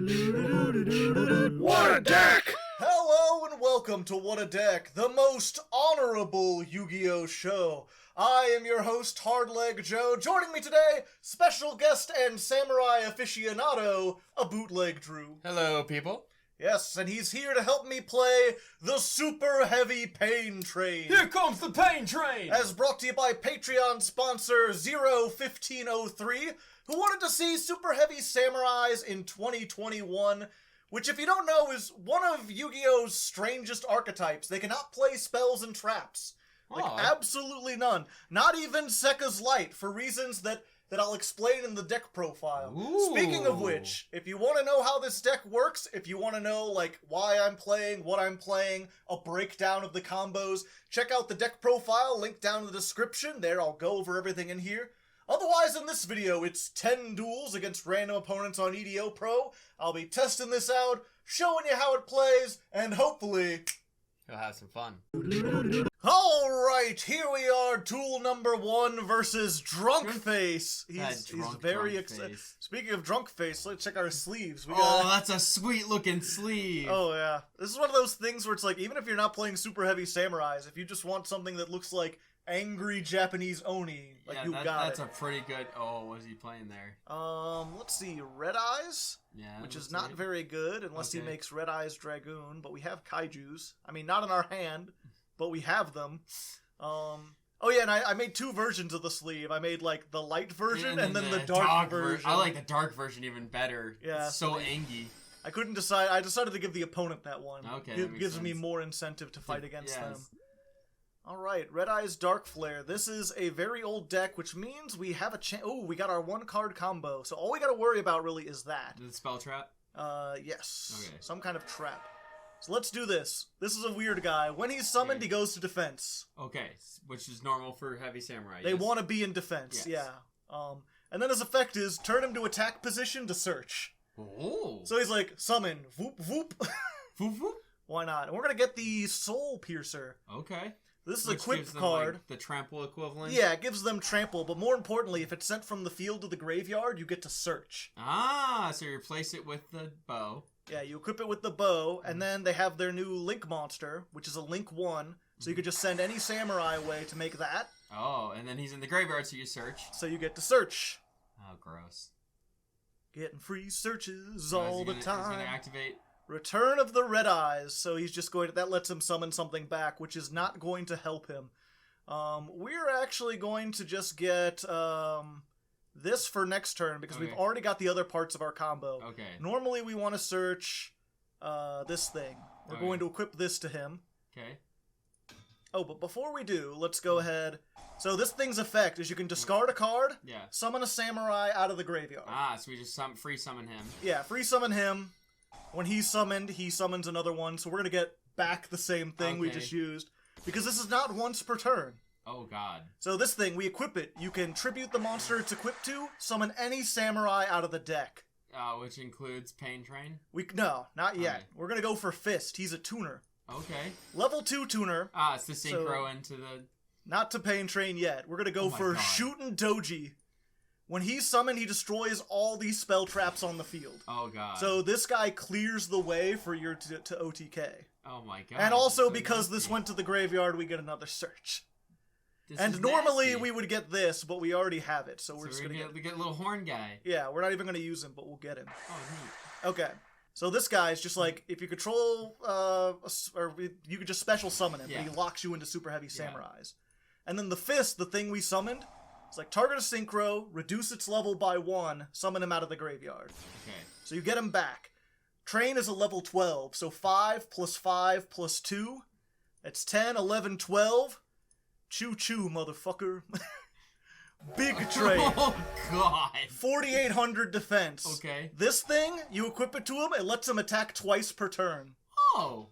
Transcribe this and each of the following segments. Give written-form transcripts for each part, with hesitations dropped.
What a deck! Hello and welcome to What a Deck, the most honorable Yu-Gi-Oh show. I am your host, Hardleg Joe. Joining me today, special guest and samurai aficionado, a bootleg Drew. Hello, people. Yes, and he's here to help me play the Superheavy Pain Train. Here comes the Pain Train! As brought to you by Patreon sponsor 01503, who wanted to see Superheavy Samurais in 2021, which, if you don't know, is one of Yu-Gi-Oh's strangest archetypes. They cannot play spells and traps. Like, absolutely none. Not even Sekka's Light, for reasons that I'll explain in the deck profile. Ooh. Speaking of which, if you want to know how this deck works, if you want to know, like, why I'm playing, what I'm playing, a breakdown of the combos, check out the deck profile, link down in the description. There, I'll go over everything in here. Otherwise, in this video, it's 10 duels against random opponents on YGOPro. I'll be testing this out, showing you how it plays, and hopefully you'll have some fun. Alright, here we are, duel number 1 versus Drunk Face. He's very excited. Speaking of Drunk Face, let's check our sleeves. That's a sweet looking sleeve. Oh yeah. This is one of those things where it's like, even if you're not playing Superheavy Samurais, if you just want something that looks like angry Japanese Oni, like, yeah, you got that's it. a pretty good... Oh, what is he playing there? Let's see, Red Eyes? Yeah, which is not very good unless he makes Red Eyes Dragoon, but we have Kaijus. I mean, not in our hand, but we have them. Oh yeah, and I made 2 versions of the sleeve. I made, like, the light version and then the dark version. I like the dark version even better. Yeah. It's so angy. I couldn't decide. I decided to give the opponent that one. Okay, It gives me more incentive to fight against them. Yes. Alright, Red Eyes Dark Flare. This is a very old deck, which means we have a chance. Oh, we got our 1-card combo. So all we gotta worry about really is that. The spell trap? Yes. Okay. Some kind of trap. So let's do this. This is a weird guy. When he's summoned, he goes to defense. Okay, which is normal for Heavy Samurai. They want to be in defense, yeah. And then his effect is turn him to attack position to search. Oh. So he's like, summon, whoop, whoop. Whoop, whoop. Why not? And we're gonna get the Soul Piercer. Okay. This is a equip card. Like, the trample equivalent? Yeah, it gives them trample, but more importantly, if it's sent from the field to the graveyard, you get to search. Ah, so you replace it with the bow. Yeah, you equip it with the bow, and then they have their new Link monster, which is a Link 1, so you could just send any samurai away to make that. Oh, and then he's in the graveyard, so you search. So you get to search. Oh, gross. Getting free searches all the time. He's gonna activate... Return of the Red Eyes, so he's just going to... That lets him summon something back, which is not going to help him. We're actually going to just get this for next turn, because we've already got the other parts of our combo. Okay. Normally we want to search this thing. We're going to equip this to him. Okay. Oh, but before we do, let's go ahead. So this thing's effect is you can discard a card, summon a samurai out of the graveyard. Ah, so we just free summon him. Yeah, free summon him. When he's summoned, he summons another one, so we're going to get back the same thing we just used. Because this is not once per turn. Oh, God. So this thing, we equip it. You can tribute the monster it's equipped to, summon any samurai out of the deck. Which includes Pain Train? No, not yet. Okay. We're going to go for Fist. He's a tuner. Okay. Level 2 tuner. Ah, it's the synchro into the... Not to Pain Train yet. We're going to go for Shootin' Doji. When he's summoned, he destroys all these spell traps on the field. Oh, God. So this guy clears the way for your to OTK. Oh, my God. And also, because this went to the graveyard, we get another search. And normally we would get this, but we already have it, so we're just going to get... We get a little horn guy. Yeah, we're not even going to use him, but we'll get him. Oh, neat. Okay. So this guy's just like, if you control, or you could just special summon him, but he locks you into Superheavy Samurais. And then the Fist, the thing we summoned, it's like target a synchro, reduce its level by 1, summon him out of the graveyard. Okay. So you get him back. Train is a level 12, so 5 plus 5 plus 2. That's 10, 11, 12. Choo-choo, motherfucker. Big Train. Oh, God. 4,800 defense. Okay. This thing, you equip it to him, it lets him attack twice per turn. Oh.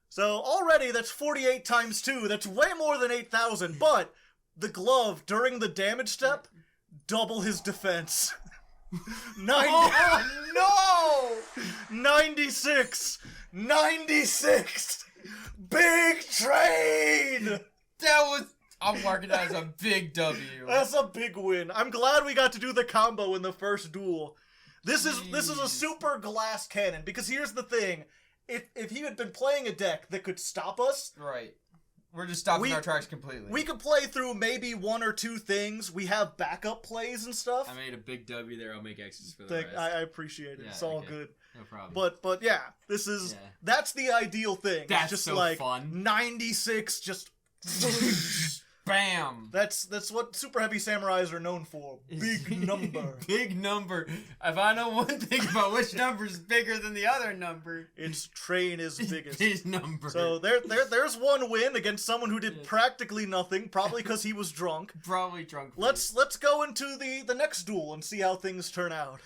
So already that's 48 times 2. That's way more than 8,000, but the glove during the damage step, double his defense. 90. Oh, no! 96. 96. Big Train. I'm marking that as a big W. That's a big win. I'm glad we got to do the combo in the first duel. This is a super glass cannon, because here's the thing. If he had been playing a deck that could stop us... Right. We're just stopping our tracks completely. We could play through maybe one or two things. We have backup plays and stuff. I made a big W there. I'll make X's for the rest. I appreciate it. Yeah, it's all good. No problem. But yeah, this is... Yeah. That's the ideal thing. That's just so like fun. 96, just... Bam! That's what Superheavy Samurais are known for. Big number. Big number. If I know one thing about which number's bigger than the other number, its train is biggest. His number. So there's one win against someone who did practically nothing, probably because he was drunk. Probably drunk. Let's go into the next duel and see how things turn out.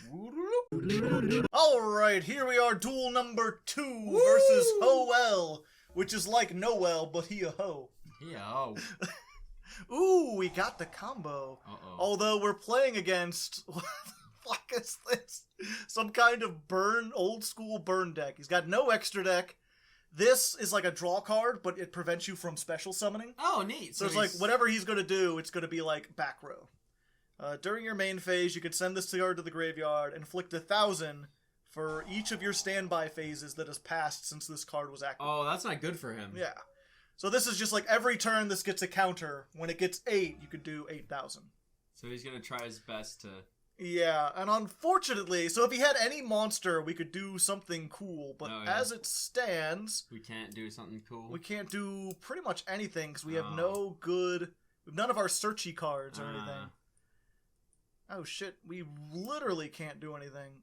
Alright, here we are, duel number 2 versus Ho-El, which is like Noel, but he a hoe. Yeah. Ooh, we got the combo. Although we're playing against... What the fuck is this? Some kind of old school burn deck. He's got no extra deck. This is like a draw card, but it prevents you from special summoning. Oh, neat. So it's like, whatever he's going to do, it's going to be like back row. During your main phase, you can send this card to the graveyard, inflict 1,000 for each of your standby phases that has passed since this card was active. Oh, that's not good for him. Yeah. So this is just like every turn this gets a counter. When it gets 8, you could do 8,000. So he's going to try his best to... Yeah, and unfortunately, so if he had any monster, we could do something cool. But as it stands... We can't do something cool? We can't do pretty much anything because we have no good... None of our searchy cards or anything. Oh shit, we literally can't do anything.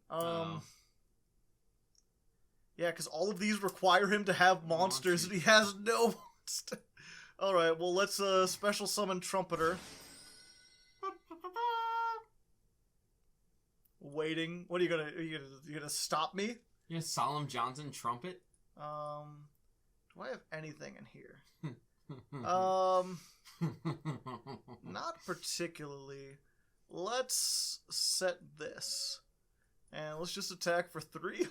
Yeah, because all of these require him to have monsters and he has no... Alright, well let's special summon Trumpeter. Waiting. What are you gonna stop me? You gonna Solemn Johnson trumpet? Do I have anything in here? Not particularly. Let's set this. And let's just attack for 300.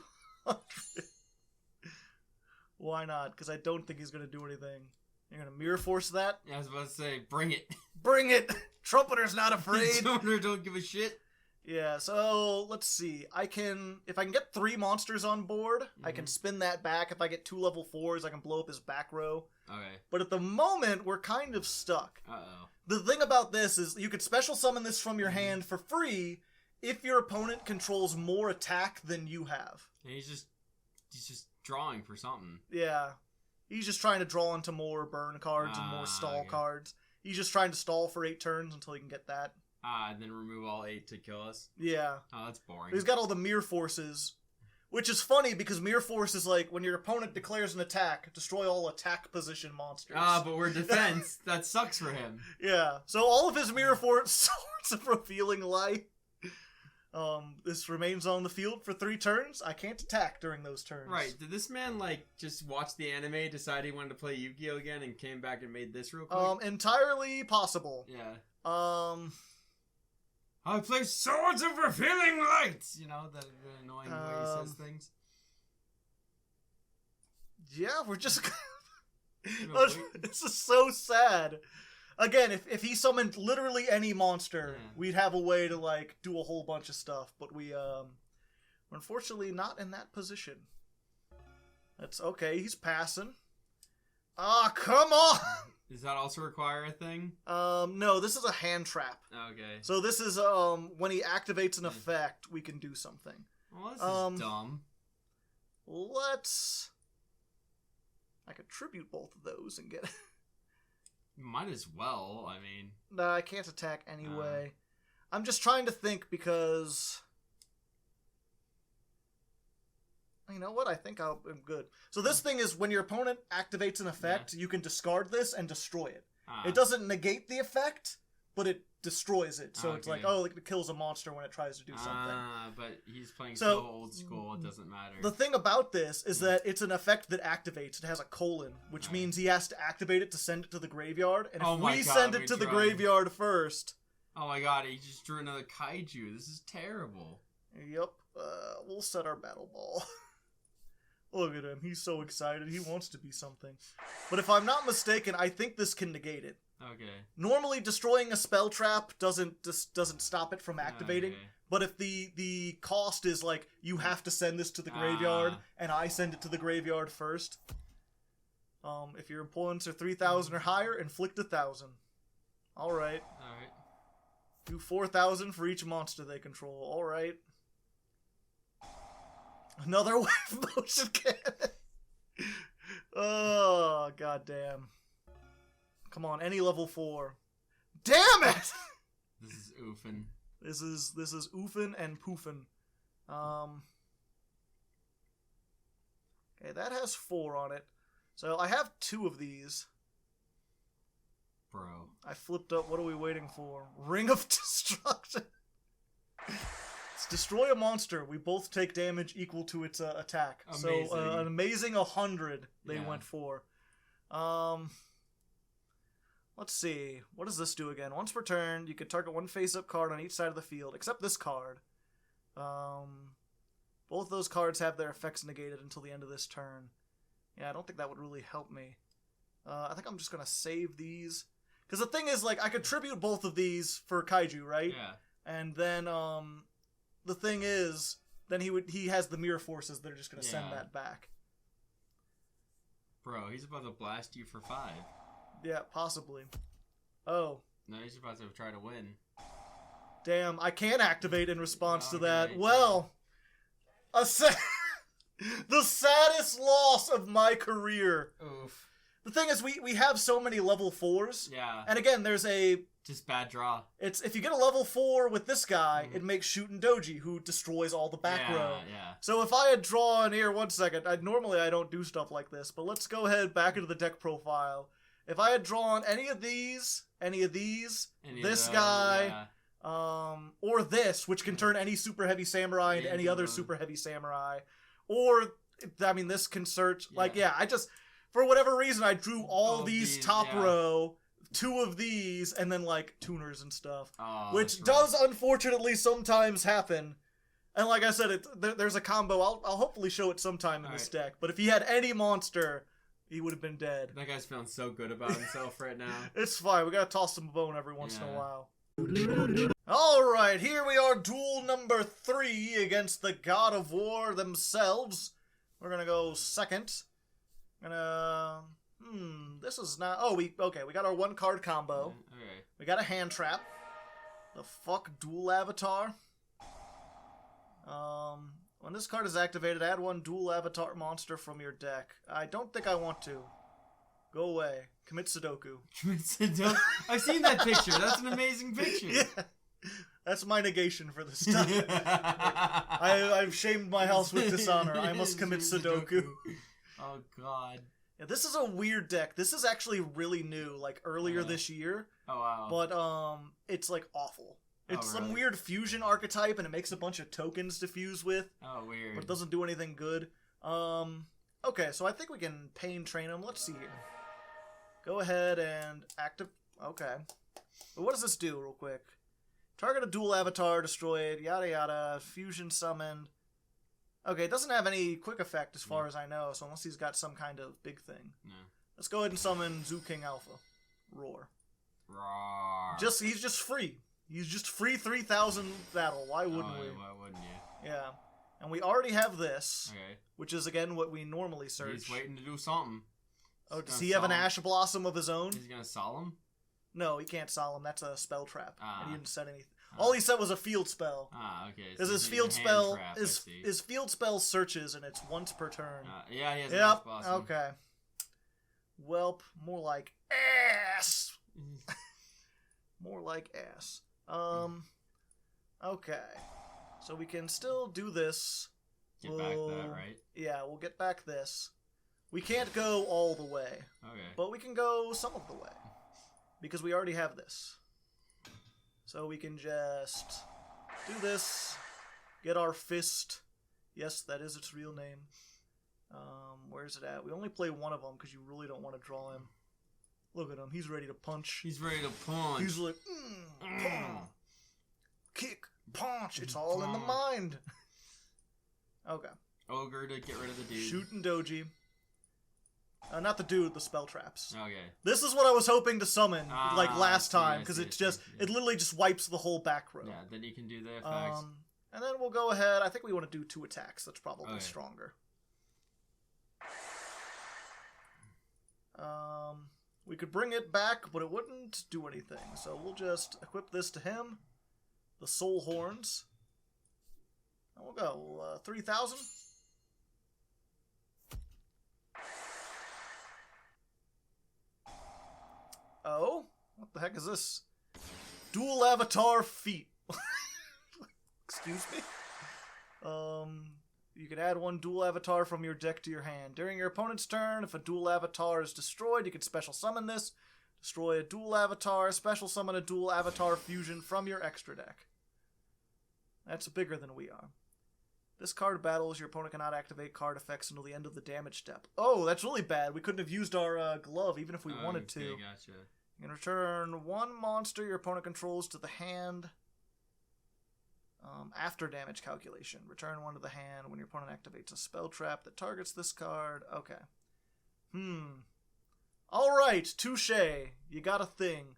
Why not? Because I don't think he's going to do anything. You're going to Mirror Force that? Yeah, I was about to say, bring it. Bring it! Trumpeter's not afraid! Trumpeter don't give a shit. Yeah, so let's see. If I can get 3 monsters on board, I can spin that back. If I get 2 level 4s, I can blow up his back row. Okay. But at the moment, we're kind of stuck. Uh-oh. The thing about this is you could special summon this from your hand for free if your opponent controls more attack than you have. Yeah, he's just drawing for something. Yeah. He's just trying to draw into more burn cards and more stall cards. He's just trying to stall for 8 turns until he can get that. And then remove all 8 to kill us? Yeah. Oh, that's boring. He's got all the Mirror Forces, which is funny because Mirror Force is like when your opponent declares an attack, destroy all attack position monsters. But we're defense. That sucks for him. Yeah. So all of his Mirror Force Swords of Revealing Light. This remains on the field for 3 turns. I can't attack during those turns. Right. Did this man, like, just watch the anime, decide he wanted to play Yu-Gi-Oh! Again, and came back and made this real quick? Entirely possible. Yeah. I play Swords of Revealing Light! You know, that annoying way he says things. Yeah, we're just... This is so sad. Again, if he summoned literally any monster, we'd have a way to, like, do a whole bunch of stuff. But we're unfortunately not in that position. That's okay, he's passing. Ah, come on! Does that also require a thing? No, this is a hand trap. Okay. So this is, when he activates an effect, we can do something. Well, this is dumb. I could tribute both of those and get... Might as well, I mean... Nah, I can't attack anyway. I'm just trying to think because... You know what? I think I'm good. So this thing is when your opponent activates an effect, you can discard this and destroy it. It doesn't negate the effect, but it destroys it. So it's like, oh, it kills a monster when it tries to do something. But he's playing so old school, it doesn't matter. The thing about this is that it's an effect that activates. It has a colon, which means he has to activate it to send it to the graveyard. And if we send it to the graveyard first... Oh my god, he just drew another kaiju. This is terrible. Yep. We'll set our battle ball. Look at him. He's so excited. He wants to be something. But if I'm not mistaken, I think this can negate it. Okay. Normally, destroying a spell trap doesn't stop it from activating, But if the cost is like, you have to send this to the graveyard, and I send it to the graveyard first. If your opponents are 3,000 or higher, inflict 1,000. Alright. Alright. Do 4,000 for each monster they control. Alright. Another wave motion cannon. Oh, goddamn. Come on, any level 4. Damn it! This is oofing. This is oofing and poofing. Okay, that has 4 on it. So I have 2 of these. Bro. I flipped up. What are we waiting for? Ring of Destruction. It's destroy a monster. We both take damage equal to its attack. Amazing. So an amazing 100 they went for. Let's see. What does this do again? Once per turn, you can target one face-up card on each side of the field, except this card. Both those cards have their effects negated until the end of this turn. Yeah, I don't think that would really help me. I think I'm just gonna save these. Because the thing is, like, I could tribute both of these for Kaiju, right? Yeah. And then, the thing is, then he has the mirror forces that are just gonna send that back. Bro, he's about to blast you for 5. Yeah, possibly. Oh. No, he's about to try to win. Damn, I can't activate in response to that. Okay. Well, the saddest loss of my career. Oof. The thing is, we have so many level 4s. Yeah. And again, there's a... Just bad draw. It's if you get a level 4 with this guy, it makes Shootin' Doji, who destroys all the back row. Yeah. So if I had drawn here, 1 second, normally I don't do stuff like this, but let's go ahead back into the deck profile. If I had drawn any of these, this guy, or this, which can turn any Super Heavy Samurai into any other Super Heavy Samurai, or, I mean, this can search, I just, for whatever reason, I drew all these top row, 2 of these, and then, like, tuners and stuff, which does, unfortunately, sometimes happen. And like I said, there's a combo, I'll hopefully show it sometime in this deck, but if he had any monster... he would have been dead. That guy's feeling so good about himself right now. It's fine. We gotta toss him a bone every once in a while. Alright, here we are, duel number 3 against the God of War themselves. We're gonna go second. This is not... oh, we got our 1-card combo. Okay. We got a hand trap. The fuck dual avatar. When this card is activated, add 1 dual avatar monster from your deck. I don't think I want to. Go away. Commit Sudoku. Commit Sudoku? I've seen that picture. That's an amazing picture. Yeah. That's my negation for this time. I've shamed my house with dishonor. I must commit Sudoku. Oh, God. Yeah, this is a weird deck. This is actually really new, like earlier this year. Oh, wow. But, it's like awful. It's some weird fusion archetype, and it makes a bunch of tokens to fuse with. Oh, weird. But it doesn't do anything good. Okay, so I think we can Pain Train him. Let's see here. Go ahead and active... okay. But what does this do, real quick? Target a dual avatar, destroyed, yada yada, fusion summoned. Okay, it doesn't have any quick effect as far as I know, so unless he's got some kind of big thing. No. Let's go ahead and summon Zoo King Alpha. Roar. Roar. He's just free. He's just free 3,000 battle. Why wouldn't we? Why wouldn't you? Yeah. And we already have this, Okay. which is, again, what we normally search. He's waiting to do something. Oh, does he have an Ash Blossom of his own? He's gonna solemn? No, he can't solemn. That's a spell trap. And he didn't set anything. Ah. All he said was a field spell. Okay. Because his field spell, his field spell searches, and it's once per turn. Yeah, he has an Ash Blossom. Okay. Welp, more like ass. More like ass. Okay. So we can still do this. Get back that, right? Yeah, we'll get back this. We can't go all the way. Okay. But we can go some of the way. Because we already have this. So we can just do this. Get our fist. Yes, that is its real name. Where's it at? We only play 1 of them because you really don't want to draw him. Look at him. He's ready to punch. He's ready to punch. He's like, kick, punch. It's all in the mind. Okay. Ogre to get rid of the dude. Shootin' Doji. Not the dude, the spell traps. Okay. This is what I was hoping to summon, like last time, because it literally just wipes the whole back row. Yeah, then you can do the effects. And then we'll go ahead. I think we want to do 2 attacks. That's probably stronger. We could bring it back, but it wouldn't do anything. So we'll just equip this to him. The soul horns. And we'll go 3,000. Oh, what the heck is this? Dual avatar feat. Excuse me. You can add 1 dual avatar from your deck to your hand. During your opponent's turn, if a dual avatar is destroyed, you can special summon this. Destroy a dual avatar, special summon a dual avatar fusion from your extra deck. That's bigger than we are. This card battles, your opponent cannot activate card effects until the end of the damage step. Oh, that's really bad. We couldn't have used our glove even if we wanted to. Gotcha. You can return 1 monster your opponent controls to the hand after damage calculation. Return 1 to the hand when your opponent activates a spell trap that targets this card. Okay. Alright, touche. You got a thing.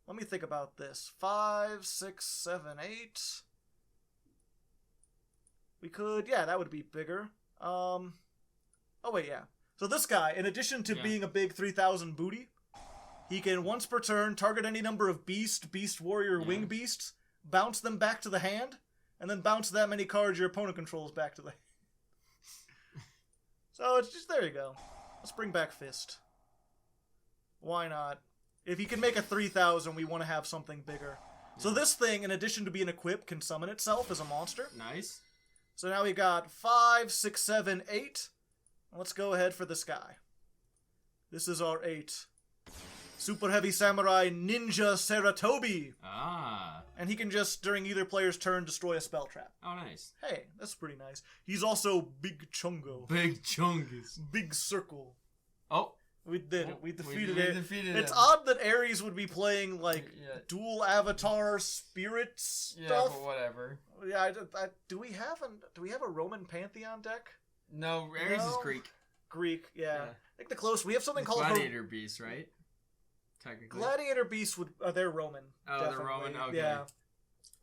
Let me think about this. 5, 6, 7, 8. We could, yeah, that would be bigger. Oh wait, yeah. So this guy, in addition to being a big 3,000 booty, he can once per turn target any number of beast warrior, wing beasts, bounce them back to the hand, and then bounce that many cards your opponent controls back to the hand. So it's just, there you go. Let's bring back Fist. Why not? If he can make a 3,000, we want to have something bigger. So this thing, in addition to being equipped, can summon itself as a monster. Nice. So now we got 5, 6, 7, 8. Let's go ahead for this guy. This is our 8. Superheavy Samurai Ninja Saratobi. Ah. And he can just, during either player's turn, destroy a spell trap. Oh, nice. Hey, that's pretty nice. He's also Big Chungo. Big Chungus. Big Circle. Oh. We did it. We defeated we it. defeated it's him. odd that Ares would be playing, like, dual avatar spirit stuff. Yeah, but whatever. Yeah, do we have a Roman Pantheon deck? No, Ares is Greek. Greek, yeah. I think the close, we have something called Gladiator Beast, right? Technically. Gladiator Beasts they're Roman. Oh, definitely. they're Roman? Okay. Yeah.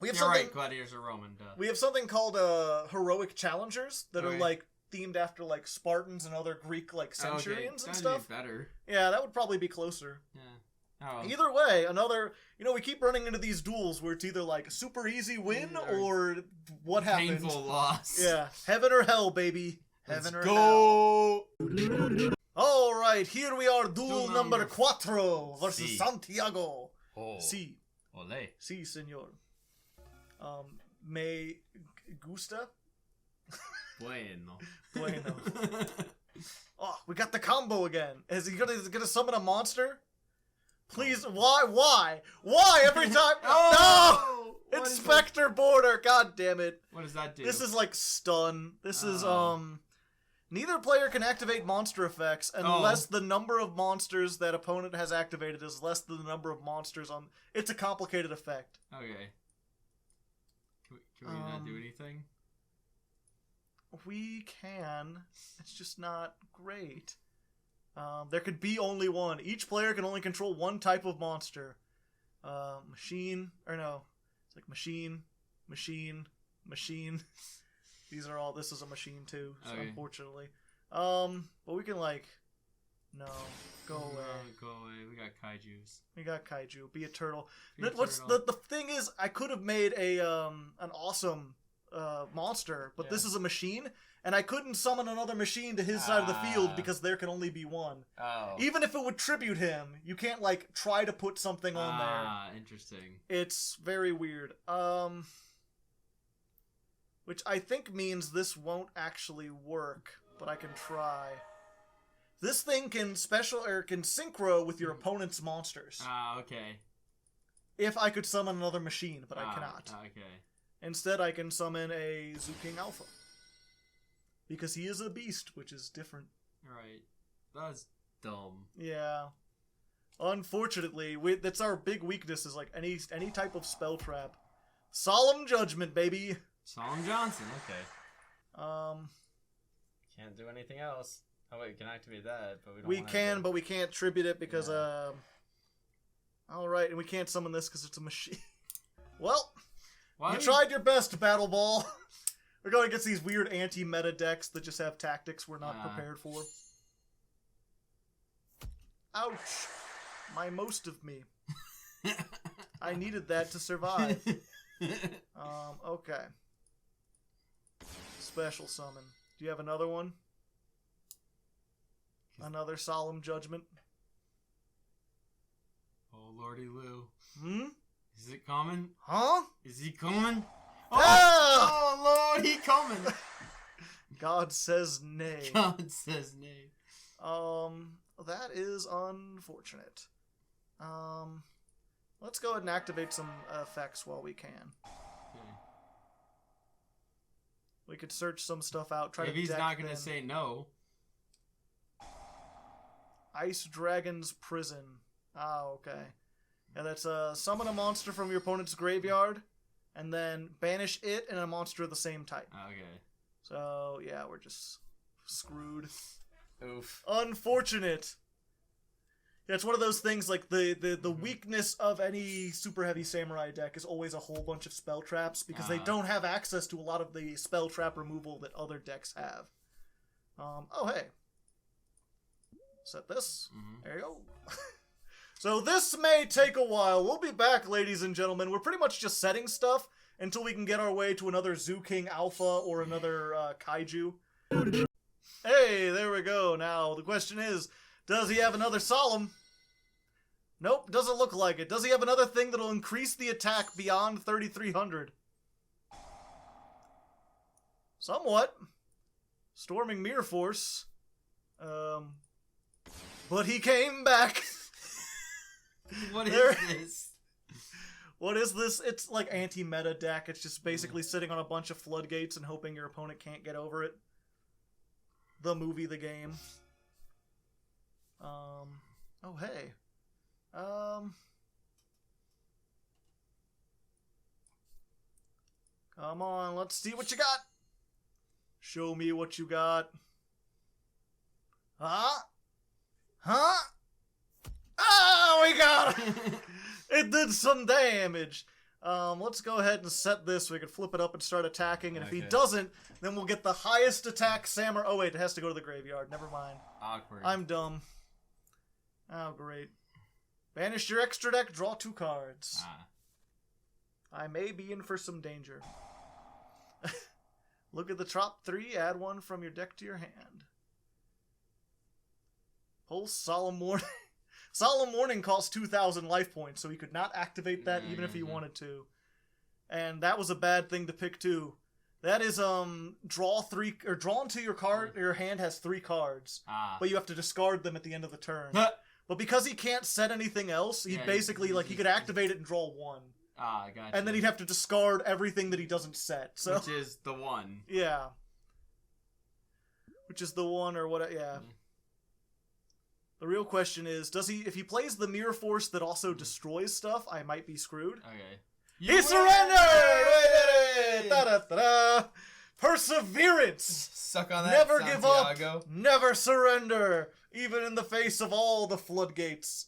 We have You're something, right, Gladiators are Roman, duh. We have something called Heroic Challengers that are, like, themed after, like, Spartans and other Greek, like, centurions and stuff. That'd be better. Yeah, that would probably be closer. Yeah. Oh. Either way, we keep running into these duels where it's either, like, a super easy win or what happens. Painful loss. Yeah. Heaven or hell, baby. Heaven Let's or go. hell. Alright, here we are, duel number 4 versus Santiago. Oh. Si. Ole. Si, senor. Me gusta? Bueno. Bueno. Oh, we got the combo again. Is he gonna summon a monster? Please, why? Why every time? Oh! No! Inspector Border, god damn it. What does that do? This is like stun. This is, neither player can activate monster effects unless the number of monsters that opponent has activated is less than the number of monsters on... It's a complicated effect. Okay. Can we not do anything? We can. It's just not great. There could be only one. Each player can only control one type of monster. Machine. Or no. It's like machine. These are all... This is a machine too, so unfortunately. But we can like... No. Go away. Go away. We got kaijus. We got kaiju. Be a turtle. The thing is, I could have made an awesome monster, but this is a machine, and I couldn't summon another machine to his side of the field because there can only be one. Oh. Even if it would tribute him, you can't like try to put something on there. Ah, interesting. It's very weird. Which I think means this won't actually work, but I can try. This thing can can synchro with your opponent's monsters. Ah, okay. If I could summon another machine, but I cannot. Okay. Instead, I can summon a Zoo King Alpha. Because he is a beast, which is different. Right. That's dumb. Yeah. Unfortunately, that's our big weakness, is like any type of spell trap. Solemn Judgment, baby! Solemn Johnson, okay. Can't do anything else. Oh wait, we can activate that, but we don't. We can, but we can't tribute it because all right, and we can't summon this because it's a machine. Well, you tried your best, Battle Ball. We're going against these weird anti-meta decks that just have tactics we're not prepared for. Ouch! My most of me. I needed that to survive. Okay. Special summon. Do you have another one? Another solemn judgment? Oh, Lordy Lou. Hmm? Is it coming? Huh? Is he coming? Oh, oh Lord, he coming. God says nay. God says nay. That is unfortunate. Let's go ahead and activate some effects while we can. Okay. We could search some stuff out. Try if to he's deck not going to them. say no. Ice Dragon's Prison. Ah, okay. Yeah, that's summon a monster from your opponent's graveyard, and then banish it and a monster of the same type. Okay. So, yeah, we're just screwed. Oof. Unfortunate. Yeah, it's one of those things, like, the weakness of any Superheavy Samurai deck is always a whole bunch of spell traps, because they don't have access to a lot of the spell trap removal that other decks have. Oh, hey. Set this. There you go. So this may take a while. We'll be back, ladies and gentlemen. We're pretty much just setting stuff until we can get our way to another Zoo King Alpha or another Kaiju. Hey, there we go. Now, the question is, does he have another Solemn? Nope, doesn't look like it. Does he have another thing that'll increase the attack beyond 3,300? Somewhat. Storming Mirror Force. But he came back. What is this? What is this? It's like anti-meta deck. It's just basically sitting on a bunch of floodgates and hoping your opponent can't get over it. The movie, the game. Oh, hey. Come on, let's see what you got. Show me what you got. Huh? Huh? Oh, we got it! It did some damage. Let's go ahead and set this so we can flip it up and start attacking. And if he doesn't, then we'll get the highest attack Samurai. Oh, wait, it has to go to the graveyard. Never mind. Awkward. I'm dumb. Oh, great. Banish your extra deck, draw 2 cards. I may be in for some danger. Look at the top 3, add 1 from your deck to your hand. Pull Solemn Warning. Solemn Warning costs 2,000 life points, so he could not activate that even if he wanted to. And that was a bad thing to pick too. That is draw 3 or draw into your card. Your hand has 3 cards, but you have to discard them at the end of the turn. But because he can't set anything else, he basically he could activate it and draw 1. Gotcha. And then he'd have to discard everything that he doesn't set. So which is the 1. Yeah. Which is the 1 or what? Yeah. The real question is, does he? If he plays the Mirror Force that also destroys stuff, I might be screwed. Okay. He surrendered! We did it! Da-da-da-da! Perseverance! Suck on that, Never Santiago. give up! Never surrender! Even in the face of all the floodgates.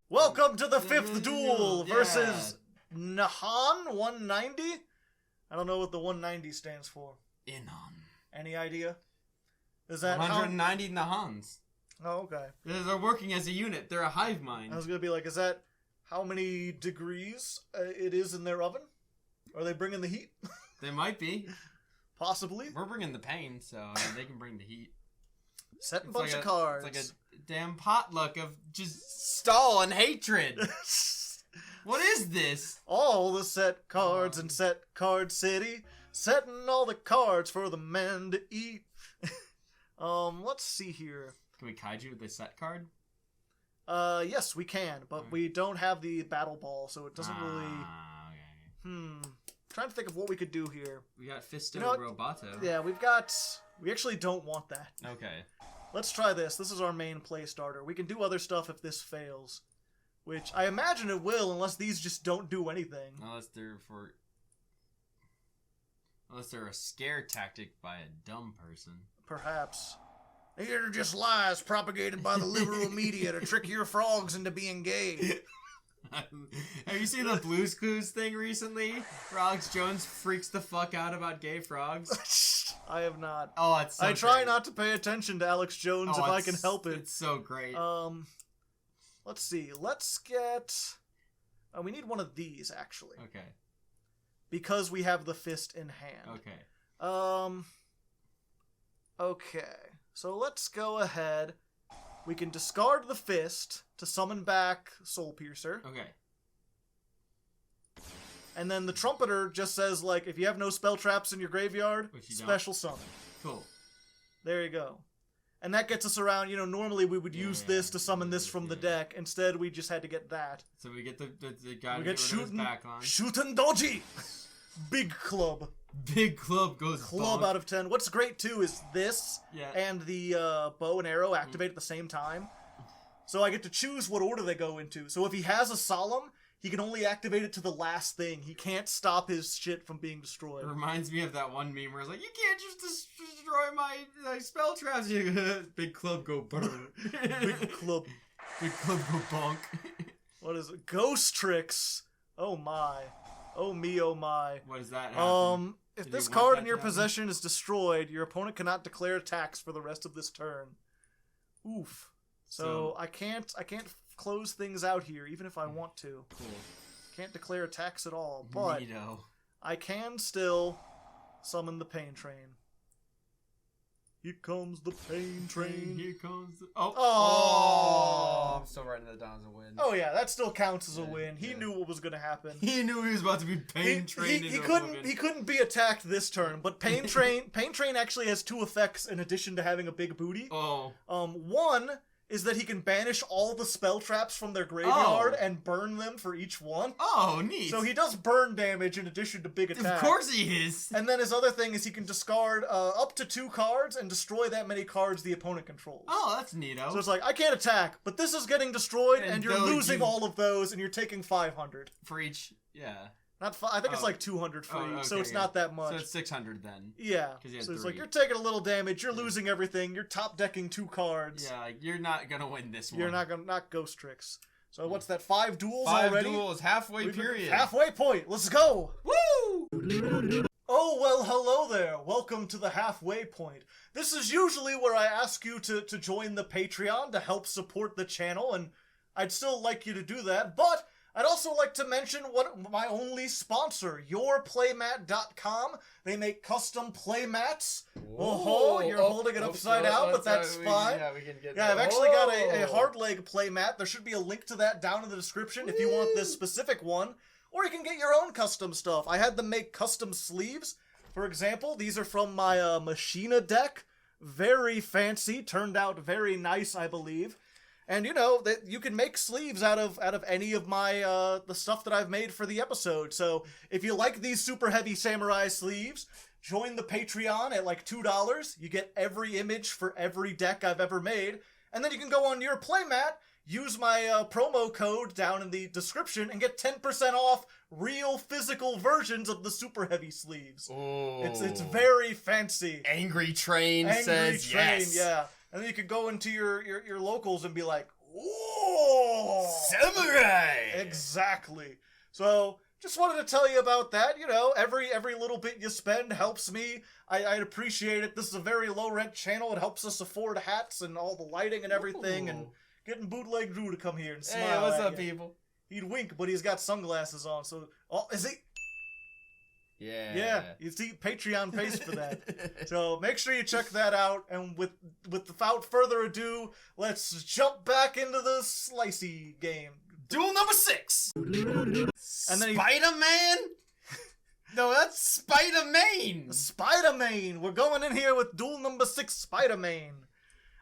Welcome to the 5th duel versus Nahan 190? I don't know what the 190 stands for. Inon. Any idea? Is that 190 Nahans. Oh, okay. They're working as a unit. They're a hive mind. I was going to be like, is that how many degrees it is in their oven? Are they bringing the heat? They might be. Possibly. We're bringing the pain, so they can bring the heat. Set a bunch of cards. It's like a damn potluck of just stall and hatred. What is this? All the set cards in Set Card City. Setting all the cards for the men to eat. Let's see here. Can we kaiju with the set card? Yes, we can, but we don't have the battle ball, so it doesn't really... Okay. Trying to think of what we could do here. We got Fisto Roboto. Yeah, we actually don't want that. Okay. Let's try this. This is our main play starter. We can do other stuff if this fails. Which, I imagine it will, unless these just don't do anything. Unless they're a scare tactic by a dumb person. Perhaps. These are just lies propagated by the liberal media to trick your frogs into being gay. Have you seen the Blue's Clues thing recently? Where Alex Jones freaks the fuck out about gay frogs? I have not. Oh, it's so I try great. not to pay attention to Alex Jones if I can help it. It's so great. Let's see. Let's get... we need one of these, actually. Okay. Because we have the fist in hand. Okay. Okay. So let's go ahead. We can discard the fist to summon back Soul Piercer. Okay. And then the trumpeter just says, like, if you have no spell traps in your graveyard, special summon. Cool. There you go. And that gets us around, normally we would use this to summon this from the deck. Instead, we just had to get that. So we get the guy we to get get rid of his back on. Shootin' Doji! Big club. Big club goes Club bonk. out of 10. What's great, too, is this and the bow and arrow activate at the same time. So I get to choose what order they go into. So if he has a solemn, he can only activate it to the last thing. He can't stop his shit from being destroyed. It reminds me of that one meme where it's like, you can't just destroy my spell traps. Big club go burn. Big club. Big club go bonk. What is it? Ghost tricks. Oh my. Oh me, oh my. What does that happen? If this card in your possession is destroyed, your opponent cannot declare attacks for the rest of this turn. Oof. So I can't close things out here, even if I want to. Cool. Can't declare attacks at all, but Neato. I can still summon the Pain Train. Here comes the Pain Train. Here comes the... Oh. Oh. I'm still writing that down as a win. Oh yeah, that still counts as a win. He knew what was going to happen. He knew he was about to be Pain Trained he couldn't be attacked this turn, but Pain Train actually has two effects in addition to having a big booty. Oh. One is that he can banish all the spell traps from their graveyard and burn them for each one. Oh, neat. So he does burn damage in addition to big attack. Of course he is. And then his other thing is he can discard up to 2 cards and destroy that many cards the opponent controls. Oh, that's neato. So it's like, I can't attack, but this is getting destroyed and you're losing all of those and you're taking 500. For each, yeah. Not I think it's like 200 for each, so it's not that much. So it's 600 then. Yeah. So it's like, you're taking a little damage, you're losing everything, you're top decking 2 cards. Yeah, you're not gonna win this one. You're not Ghost Tricks. So what's that, 5 duels 5 already? 5 duels, halfway period. Halfway point, let's go! Woo! Oh, well, hello there. Welcome to the halfway point. This is usually where I ask you to join the Patreon to help support the channel, and I'd still like you to do that, but I'd also like to mention my only sponsor, yourplaymat.com. They make custom playmats. Oh, you're holding it upside down, but that's fine. Yeah, we can get I've actually got a Hardleg Playmat. There should be a link to that down in the description if you want this specific one. Or you can get your own custom stuff. I had them make custom sleeves. For example, these are from my Machina deck. Very fancy. Turned out very nice, I believe. And that you can make sleeves out of any of my the stuff that I've made for the episode. So if you like these Superheavy Samurai sleeves, join the Patreon at like $2. You get every image for every deck I've ever made, and then you can go on your playmat, use my promo code down in the description, and get 10% off real physical versions of the Superheavy sleeves. Oh. It's very fancy. Angry Train says yes. Yeah. And then you could go into your locals and be like, "Whoa! Samurai!" Exactly. So, just wanted to tell you about that. Every little bit you spend helps me. I'd appreciate it. This is a very low-rent channel. It helps us afford hats and all the lighting and everything, and getting Bootleg Drew to come here and smile. Hey, what's up, people? He'd wink, but he's got sunglasses on, so... Oh, is he... Yeah. Yeah, you see, Patreon pays for that. So make sure you check that out. And without further ado, let's jump back into the slicey game. Duel number 6. And then Spider-Man? No, that's Spider-Man. Spider-Man. We're going in here with duel number 6, Spider-Man.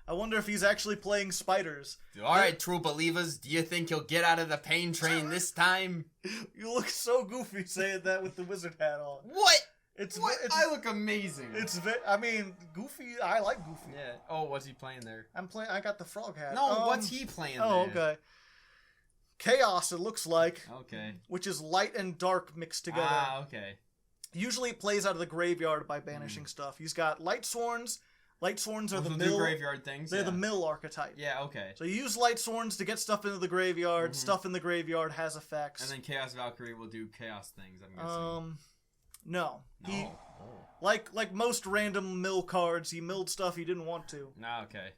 I wonder if he's actually playing spiders. Alright, true believers, do you think you'll get out of the pain train this time? You look so goofy saying that with the wizard hat on. What? It's I look amazing. Goofy. I like Goofy. Yeah. Oh, what's he playing there? I got the frog hat. No, what's he playing there? Oh, okay. Chaos, it looks like. Okay. Which is light and dark mixed together. Ah, okay. Usually it plays out of the graveyard by banishing stuff. He's got Light Sworns, Light Sworns are the do mill. graveyard things. They're the mill archetype. Yeah, okay. So you use Light Sworns to get stuff into the graveyard. Stuff in the graveyard has effects. And then Chaos Valkyrie will do chaos things, I'm guessing. No. Like most random mill cards, he milled stuff he didn't want to. Nah, okay.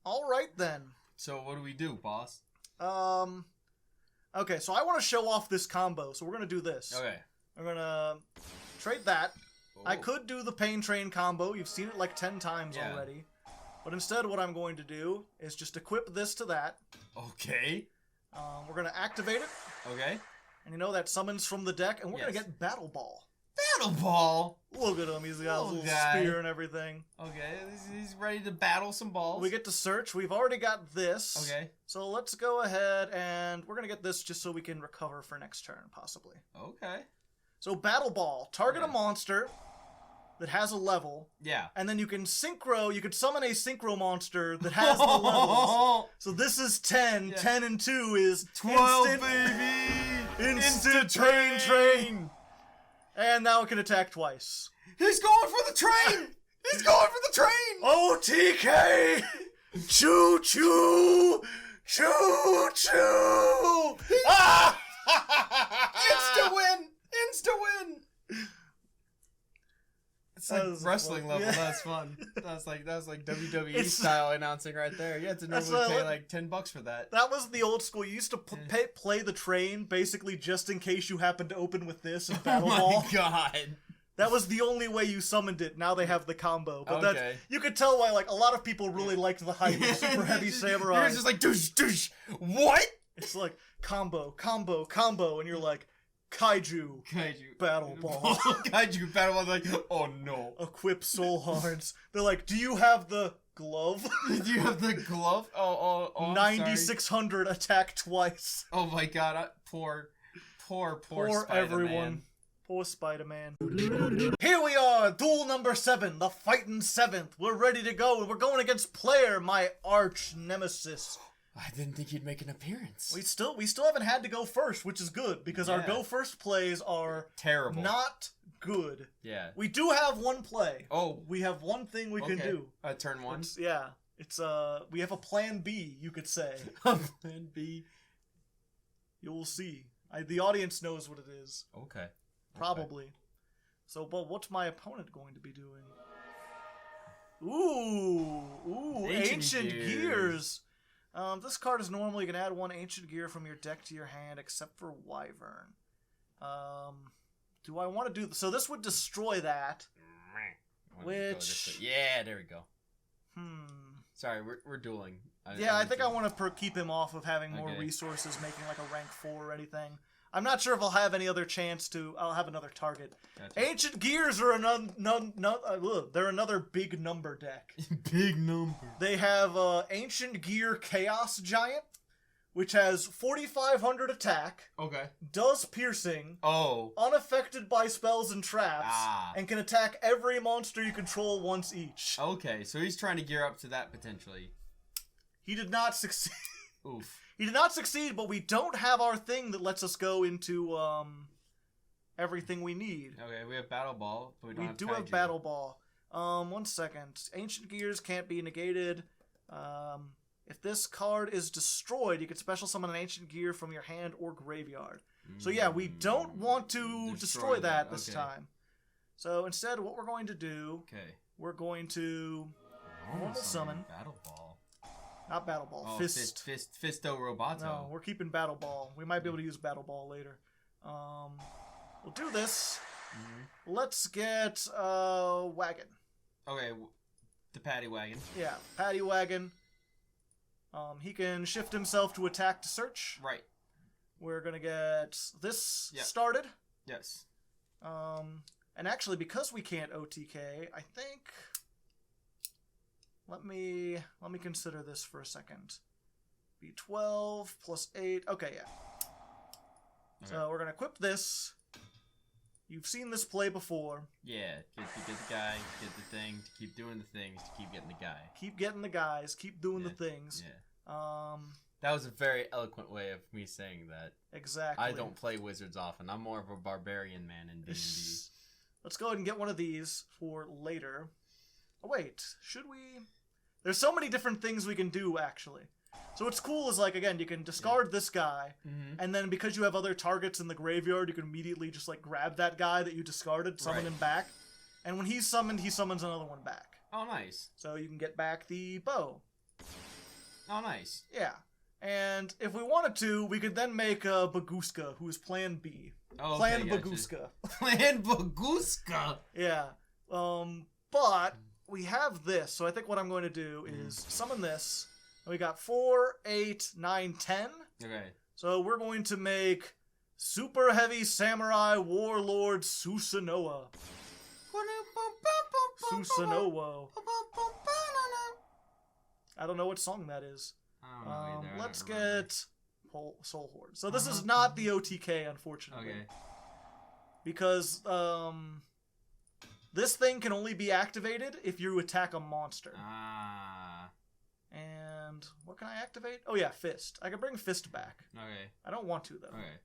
Alright then. So what do we do, boss? Okay, so I want to show off this combo, so we're gonna do this. Okay. We're gonna trade that. Oh. I could do the Pain Train combo. You've seen it like 10 times already. But instead, what I'm going to do is just equip this to that. Okay. We're gonna activate it. Okay. And you know that summons from the deck, and we're gonna get Battle Ball. Battle Ball! Look at him, he's got his little spear and everything. Okay, he's ready to battle some balls. We get to search. We've already got this. Okay. So let's go ahead and we're gonna get this just so we can recover for next turn, possibly. Okay. So Battle Ball. Target a monster that has a level. Yeah. And then you can summon a synchro monster that has the levels. So this is 10. 10 and 2 is 12, baby! Instant Pain Train! And now it can attack twice. He's going for the train! He's going for the train! OTK! Choo choo! Choo choo! Ah! Insta win! Insta win! It's like wrestling level. Yeah. That's fun. That was like WWE style announcing right there. You had to normally pay like $10 for that. That was the old school. You used to play the train basically just in case you happened to open with this and Battle Ball. Oh my god. That was the only way you summoned it. Now they have the combo. But okay. You could tell why like a lot of people really liked the hype of Superheavy Samurai. You're just like douche douche. What? It's like combo, and you're like Kaiju Battle Ball. Kaiju Battle Ball. Like, oh no. Equip Soul Hearts. They're like, do you have the glove? Do you have the glove? Oh, 9600 attack twice. Oh my god. Poor Spider-Man. Everyone. Poor Spider-Man. Here we are, duel number 7, the fightin' 7th. We're ready to go, and we're going against Player, my arch nemesis. I didn't think he'd make an appearance. We still haven't had to go first, which is good, because our go first plays are terrible. Not good. Yeah. We do have one play. Oh. We have one thing we can do. Turn 1? It's we have a plan B, you could say. Plan B. You'll see. The audience knows what it is. Okay. Probably. Okay. So, but what's my opponent going to be doing? Ooh, Ancient Gears. This card is normally you can add 1 Ancient Gear from your deck to your hand, except for Wyvern. Do I want to do so? This would destroy that. Which yeah, there we go. Sorry, we're dueling. I think I want to keep him off of having more resources, making like a rank 4 or anything. I'm not sure if I'll have any other chance to. I'll have another target. Gotcha. Ancient Gears are they're another big number deck. Big number. They have Ancient Gear Chaos Giant, which has 4,500 attack. Okay. Does piercing. Oh. Unaffected by spells and traps. And can attack every monster you control once each. Okay, so he's trying to gear up to that potentially. He did not succeed. Oof. He did not succeed, but we don't have our thing that lets us go into everything we need. Okay, we have Battle Ball, but we don't have Battle Ball. 1 second. Ancient Gears can't be negated. If this card is destroyed, you can special summon an Ancient Gear from your hand or graveyard. So yeah, we don't want to destroy that this time. So instead, what we're going to do, we're going to normal summon. Battle Ball. Not Battle Ball. Oh, Fist. Fisto Roboto. No, we're keeping Battle Ball. We might be able to use Battle Ball later. We'll do this. Let's get Wagon. Okay, the Paddy Wagon. Yeah, Paddy Wagon. He can shift himself to attack to search. Right. We're gonna get this started. Yes. And actually, because we can't OTK, I think. Let me consider this for a second. Be 12 plus 8. Okay, yeah. Okay. So we're gonna equip this. You've seen this play before. Yeah, get the guy, get the thing, to keep doing the things, to keep getting the guy. Keep getting the guys, keep doing the things. Yeah. That was a very eloquent way of me saying that. Exactly. I don't play wizards often. I'm more of a barbarian man in D&D. let's go ahead and get one of these for later. Oh, wait, should we? There's so many different things we can do, actually. So what's cool is, like, again, you can discard this guy, and then because you have other targets in the graveyard, you can immediately just, like, grab that guy that you discarded, summon him back, and when he's summoned, he summons another one back. Oh, nice. So you can get back the bow. Oh, nice. Yeah. And if we wanted to, we could then make Baguska, who is Plan B. Oh, okay, Plan gotcha. Baguska. Plan Baguska! Yeah. But we have this, so I think what I'm going to do is summon this. And we got 4, 8, 9, 10. Okay. So we're going to make Superheavy Samurai Warlord Susanoo. Susanoo. I don't know what song that is. I don't know either. Let's get Soul Horde. So this is not the OTK, unfortunately. Okay. Because this thing can only be activated if you attack a monster. Ah. And what can I activate? Oh yeah, Fist. I can bring Fist back. Okay. I don't want to though. Okay.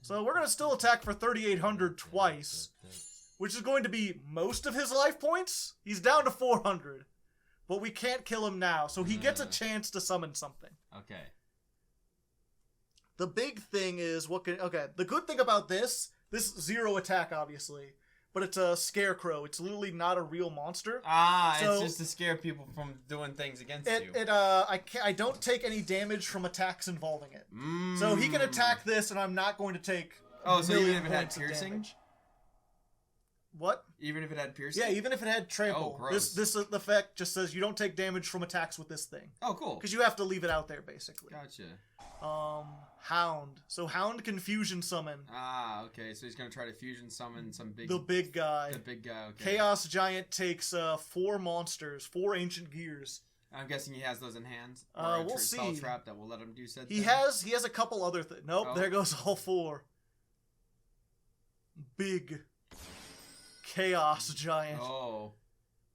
So we're gonna still attack for 3,800 twice, which is going to be most of his life points. He's down to 400, but we can't kill him now, so he gets a chance to summon something. Okay. The big thing is the good thing about this 0 attack, obviously, but it's a scarecrow. It's literally not a real monster. Ah, so it's just to scare people from doing things against you. I don't take any damage from attacks involving it. So he can attack this, and I'm not going to take. Oh, so even if it had piercing? What? Even if it had piercing? Yeah, even if it had trample. Oh, gross. This effect just says you don't take damage from attacks with this thing. Oh, cool. Because you have to leave it out there, basically. Gotcha. Hound. So Hound can fusion summon. Ah, okay. So he's gonna try to fusion summon some big. The big guy. The big guy. Okay. Chaos Giant takes 4 monsters, 4 ancient gears. I'm guessing he has those in hand. We'll see. Spell trap that will let him do said He thing. has a couple other things. Nope, there goes all 4. Big Chaos Giant. Oh.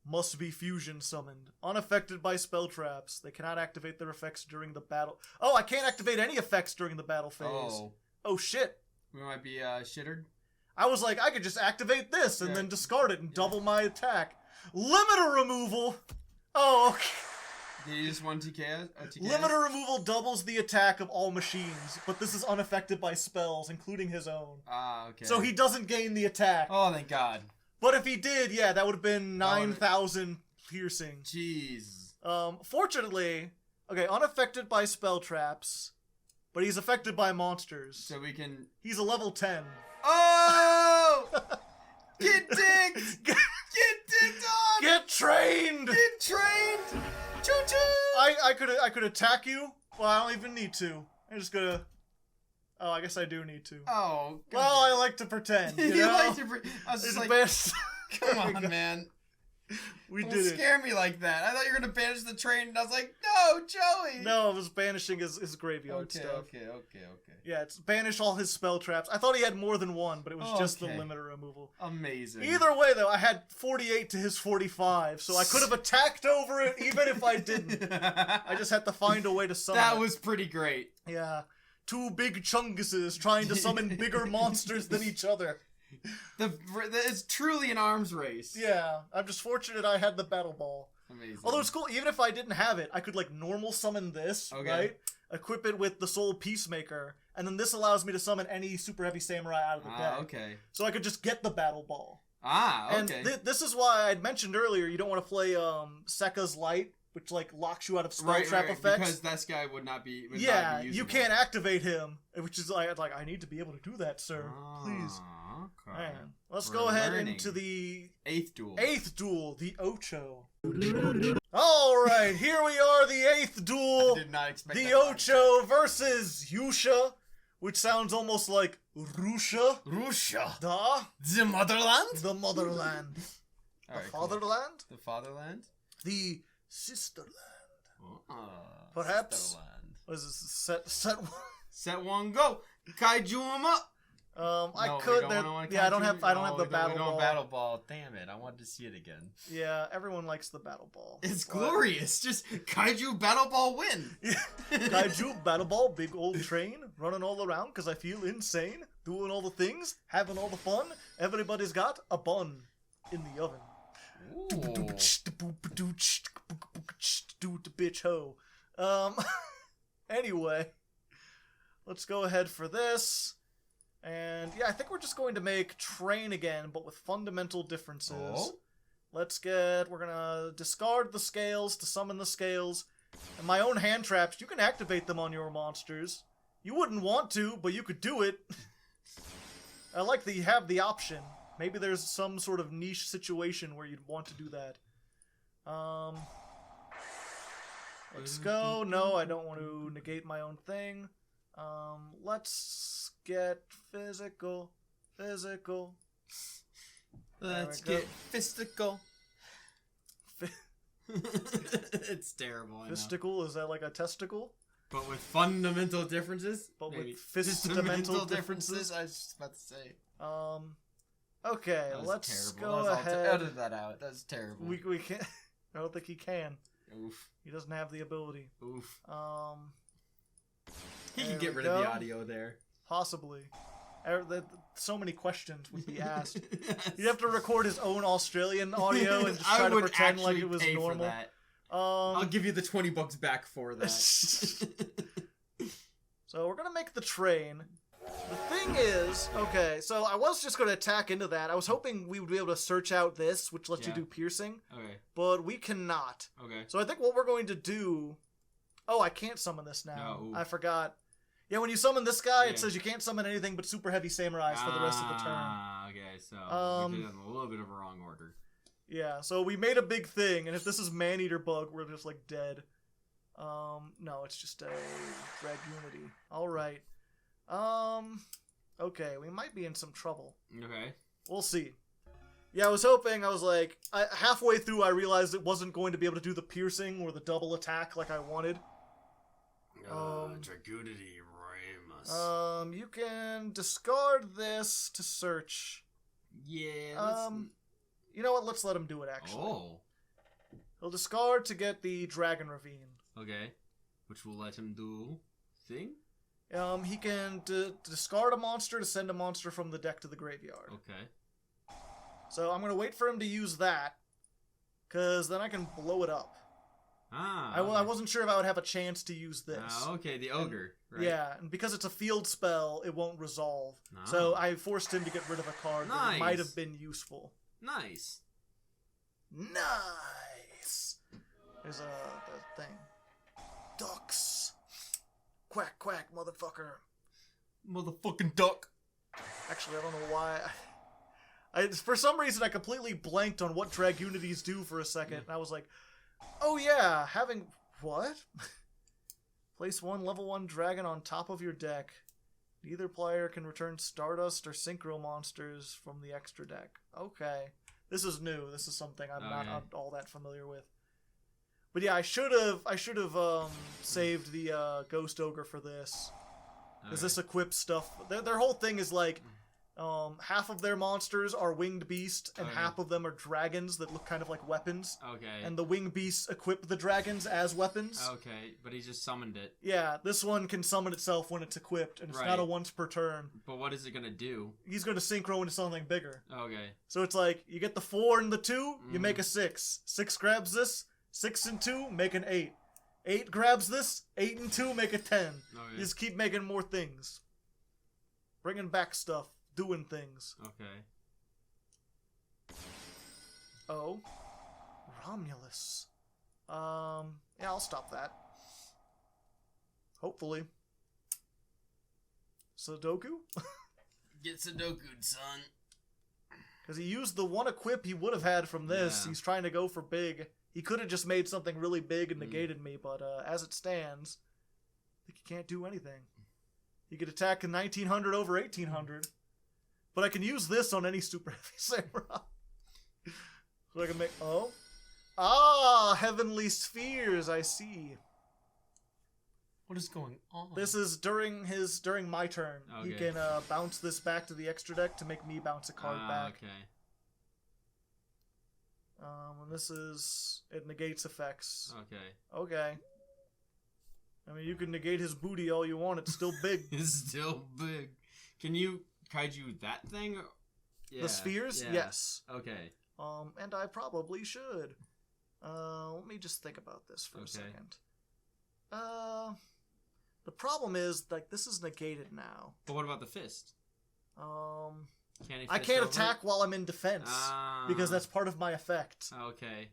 Must be fusion summoned. Unaffected by spell traps. They cannot activate their effects during the battle. Oh, I can't activate any effects during the battle phase. Oh shit. We might be shittered. I was like, I could just activate this and then discard it and double my attack. Limiter removal. Oh, okay. Did you just 1 TK? Limiter removal doubles the attack of all machines, but this is unaffected by spells, including his own. Ah, okay. So he doesn't gain the attack. Oh, thank God. But if he did, yeah, that would have been 9,000 piercing. Jeez. Fortunately, okay, unaffected by spell traps, but he's affected by monsters. So we can... He's a level 10. Oh! Get dicked! Get dicked on! Get trained! Get trained! Choo-choo! I could attack you? Well, I don't even need to. I'm just gonna... Oh, I guess I do need to. Oh, God. Well, I like to pretend, you know? like to I was just like, best. Come on, man. We Don't did it. scare me like that. I thought you were going to banish the train, and I was like, no, Joey! No, I was banishing his graveyard stuff. Okay. Yeah, it's banish all his spell traps. I thought he had more than one, but it was just the limiter removal. Amazing. Either way, though, I had 48 to his 45, so I could have attacked over it even if I didn't. I just had to find a way to summon That it. was pretty great. Yeah. 2 big chunguses trying to summon bigger monsters than each other. It's truly an arms race. Yeah, I'm just fortunate I had the battle ball. Amazing. Although it's cool, even if I didn't have it, I could like normal summon this, right? Equip it with the Soul Peacemaker, and then this allows me to summon any Super Heavy Samurai out of the deck. Okay. So I could just get the battle ball. Okay. And this is why I'd mentioned earlier you don't want to play Sekka's Light, which like locks you out of spell trap effects. Because this guy would not be you can't activate him, which is like I need to be able to do that, sir. Please. Okay. Man. Let's go ahead into the 8th duel. 8th duel, the Ocho. Alright, here we are, the 8th duel. I did not expect the that Ocho versus Yusha, which sounds almost like Russia. Russia. The motherland? The motherland. Right, fatherland? The fatherland? The sisterland. Perhaps. Sisterland. What is this? Set one, go. Kaiju him up. I don't have the battle ball. Battle ball. Damn it! I wanted to see it again. Yeah, everyone likes the battle ball. It's glorious. Just Kaiju battle ball win. Kaiju battle ball, big old train running all around because I feel insane. doing all the things, having all the fun. Everybody's got a bun in the oven. Ooh. Bitch ho. Anyway, let's go ahead for this. And yeah, I think we're just going to make Train again, but with fundamental differences. Oh. We're gonna discard the scales to summon the scales. And my own hand traps, you can activate them on your monsters. You wouldn't want to, but you could do it. I like that you have the option. Maybe there's some sort of niche situation where you'd want to do that. Let's go. No, I don't want to negate my own thing. Let's get physical. Physical. Let's get fistical. It's terrible, I know. Fistical? Is that like a testicle? But with fundamental differences? But Maybe. with fistamental differences? I was just about to say. Okay, That was let's terrible. go ahead. Edit that out. That's terrible. We can't. I don't think he can. Oof. He doesn't have the ability. Oof. He there can get we rid go. of the audio there. Possibly. So many questions would be asked. Yes. You'd have to record his own Australian audio and just try to pretend like it was pay normal. For that. I'll give you the $20 back for that. So we're gonna make the train. The thing is, okay, so I was just gonna attack into that. I was hoping we would be able to search out this, which lets you do piercing. Okay. But we cannot. Okay. So I think what we're going to do... Oh, I can't summon this now. No. I forgot. Yeah, when you summon this guy, it says you can't summon anything but super heavy samurais for the rest of the turn. Ah, okay, so we did it in a little bit of a wrong order. Yeah, so we made a big thing, and if this is Man-Eater Bug, we're just, like, dead. No, it's just a Dragunity. Alright. Okay, we might be in some trouble. Okay. We'll see. Yeah, I was hoping, halfway through I realized it wasn't going to be able to do the piercing or the double attack like I wanted. Dragunity Ramus. You can discard this to search. Yeah, you know what, let's let him do it, actually. Oh. He'll discard to get the Dragon Ravine. Okay. Which will let him do... thing? He can discard a monster to send a monster from the deck to the graveyard. Okay. So I'm going to wait for him to use that, because then I can blow it up. Ah. I wasn't sure if I would have a chance to use this. Okay, the ogre. Right. Yeah, and because it's a field spell, it won't resolve. Ah. So I forced him to get rid of a card that might have been useful. Nice. Nice! There's the thing. Ducks! Quack, quack, motherfucker. Motherfucking duck. Actually, I don't know why. For some reason, I completely blanked on what Dragunities do for a second. And I was like, oh yeah, having... What? Place one level 1 dragon on top of your deck. Neither player can return Stardust or Synchro monsters from the extra deck. Okay. This is new. This is something I'm not all that familiar with. But yeah, I should have saved the Ghost Ogre for this. Because this equips stuff. Their whole thing is like, half of their monsters are winged beasts, and half of them are dragons that look kind of like weapons. Okay. And the winged beasts equip the dragons as weapons. Okay, but he just summoned it. Yeah, this one can summon itself when it's equipped, and it's not a once per turn. But what is it gonna do? He's gonna synchro into something bigger. Okay. So it's like, you get the 4 and the 2, you make a 6. 6 grabs this, 6 and 2, make an 8. 8 grabs this, 8 and 2, make a 10. Okay. You just keep making more things. Bringing back stuff. Doing things. Okay. Oh. Romulus. Yeah, I'll stop that. Hopefully. Sudoku? Get Sudoku'd, son. Because he used the one equip he would have had from this. Yeah. He's trying to go for big. He could have just made something really big and negated me, but as it stands, I think he can't do anything. He could attack in 1900 over 1800. But I can use this on any Super Heavy Samurai. So I can make... Oh. Ah! Heavenly Spheres, I see. What is going on? This is during my turn. Okay. He can bounce this back to the extra deck to make me bounce a card back. Okay. And this is... It negates effects. Okay. Okay. I mean, you can negate his booty all you want. It's still big. It's still big. Can you kaiju that thing? Yeah. The spheres? Yeah. Yes. Okay. And I probably should. Let me just think about this for a second. The problem is, like, this is negated now. But what about the fist? I can't attack while I'm in defense because that's part of my effect. Okay.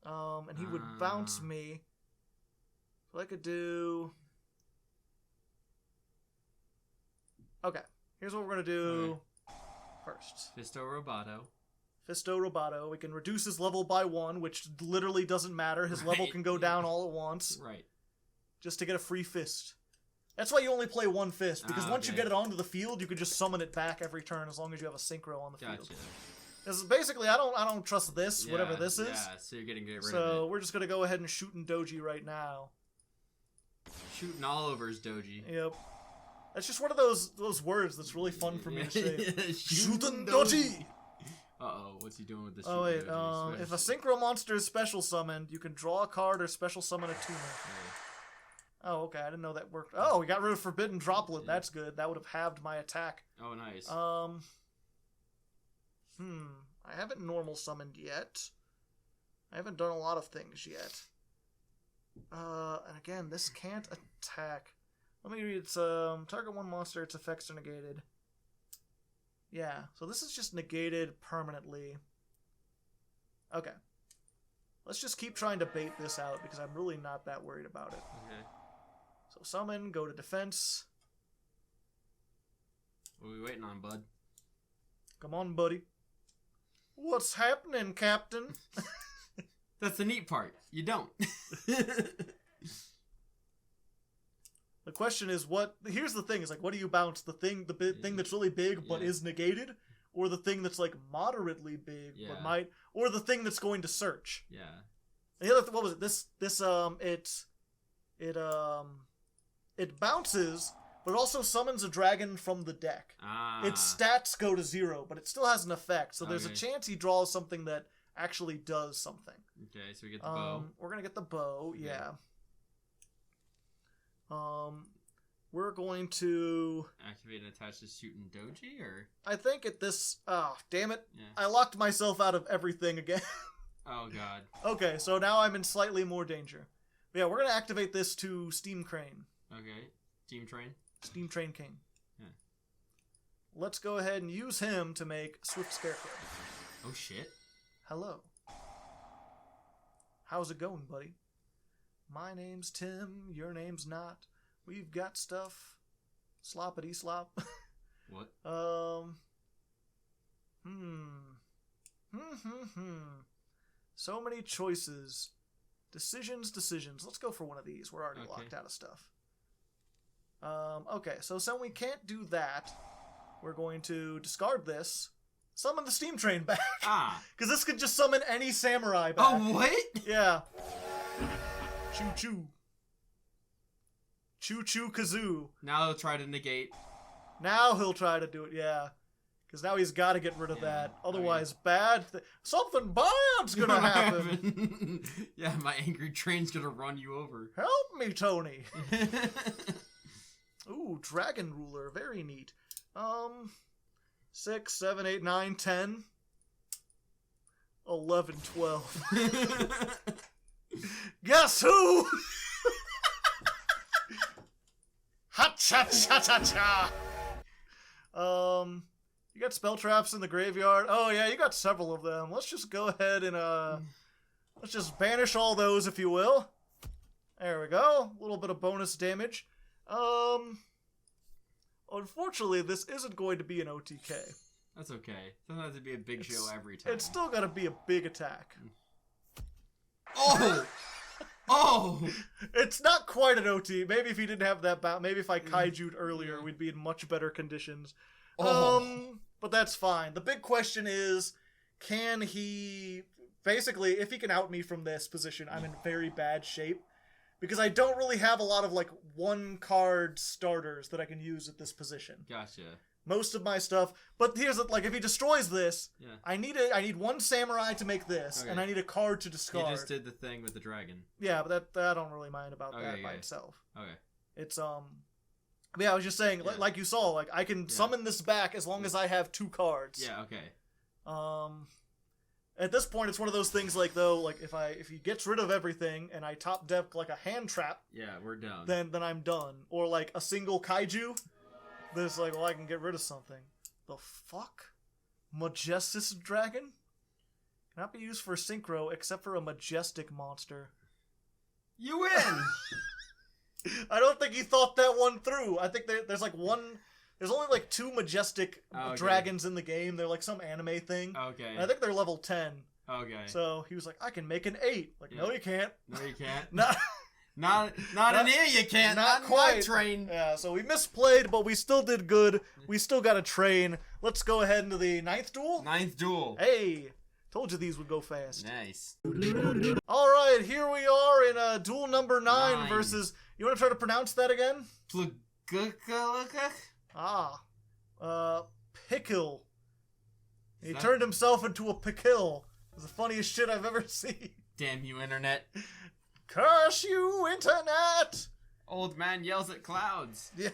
And he would bounce me. So I could do. Okay, here's what we're gonna do first. Fisto Roboto. Fisto Roboto. We can reduce his level by 1, which literally doesn't matter. His level can go down all at once. Right. Just to get a free fist. That's why you only play one fist, because once you get it onto the field, you can just summon it back every turn as long as you have a synchro on the field. Because basically, I don't trust this, whatever this is. Yeah, so you're getting rid of it. So we're just gonna go ahead and shoot in Doji right now. Shooting all over his Doji. Yep. That's just one of those words that's really fun for me to say. Shooting Doji! Uh-oh, what's he doing with this? Oh wait, if a synchro monster is special summoned, you can draw a card or special summon a tuner. Oh, okay, I didn't know that worked. Oh, we got rid of Forbidden Droplet, that's good. That would have halved my attack. Oh, nice. I haven't normal summoned yet. I haven't done a lot of things yet. And again, this can't attack. Let me read. It's target one monster, its effects are negated. Yeah, so this is just negated permanently. Okay. Let's just keep trying to bait this out because I'm really not that worried about it. Okay. So summon, go to defense. What are we waiting on, bud? Come on, buddy. What's happening, Captain? That's the neat part. You don't. The question is, here's the thing, is like, what do you bounce? The thing that's really big but is negated? Or the thing that's like moderately big but might, or the thing that's going to search? Yeah. And the other what was it? It bounces, but it also summons a dragon from the deck. Its stats go to 0, but it still has an effect, so there's a chance he draws something that actually does something. Okay, so we get the bow. We're gonna get the bow, yeah. We're going to activate and attach to shooting Doji, or I think at this. Oh, damn it! Yeah. I locked myself out of everything again. Oh god. Okay, so now I'm in slightly more danger. But yeah, we're gonna activate this to Steam Crane. Okay, Steam Train. Steam Train King. Yeah. Let's go ahead and use him to make Swift Scarecrow. Oh shit. Hello. How's it going, buddy? My name's Tim, your name's not. We've got stuff. Sloppity slop. What? So many choices. Decisions. Let's go for one of these. We're already locked out of stuff. Okay, so we can't do that. We're going to discard this. Summon the Steam Train back. Because this could just summon any samurai back. Oh, what? Yeah. Choo-choo. Choo-choo kazoo. Now he'll try to negate. Now he'll try to do it, yeah. Because now he's got to get rid of that. Otherwise, something bad's gonna happen. Yeah, my angry train's gonna run you over. Help me, Tony. Ooh, Dragon Ruler. Very neat. 6, 7, 8, 9, 10. 11, 12. Guess who? Ha-cha-cha-cha-cha! You got spell traps in the graveyard. Oh yeah, you got several of them. Let's just go ahead and let's just banish all those, if you will. There we go. A little bit of bonus damage. Unfortunately, this isn't going to be an OTK. That's okay. It doesn't have to be a big show every time. It's still gotta be a big attack. Oh! Oh! It's not quite an OT. Maybe if he didn't have that maybe if I kaiju'd earlier, we'd be in much better conditions. But that's fine. The big question is, can he... Basically, if he can out me from this position, I'm in very bad shape. Because I don't really have a lot of, like, one-card starters that I can use at this position. Gotcha. Most of my stuff... But here's the... Like, if he destroys this, I need one samurai to make this, and I need a card to discard. He just did the thing with the dragon. Yeah, but that I don't really mind about that by itself. Okay. It's, Yeah, I was just saying, Yeah. like you saw, like I can summon this back as long as I have 2 cards. Yeah, okay. At this point, it's one of those things like though, like if he gets rid of everything and I top deck like a hand trap, Yeah, we're done. then I'm done. Or like a single kaiju, then it's like, well, I can get rid of something. The fuck? Majestus Dragon? Cannot be used for synchro except for a majestic monster. You win! I don't think he thought that one through. I think there's like there's only like 2 majestic dragons in the game. They're like some anime thing. Okay. And I think they're level 10. Okay. So he was like, I can make an 8. Like, no, you can't. No, you can't. not in here, you can't. Not my quite. train. Yeah, so we misplayed, but we still did good. We still got a train. Let's go ahead into the 9th duel. 9th duel. Hey, told you these would go fast. Nice. All right, here we are in duel number 9 versus. You want to try to pronounce that again? Pickle. He turned himself into a pickle. It's the funniest shit I've ever seen. Damn you, internet. Curse you, internet! Old man yells at clouds. Yeah.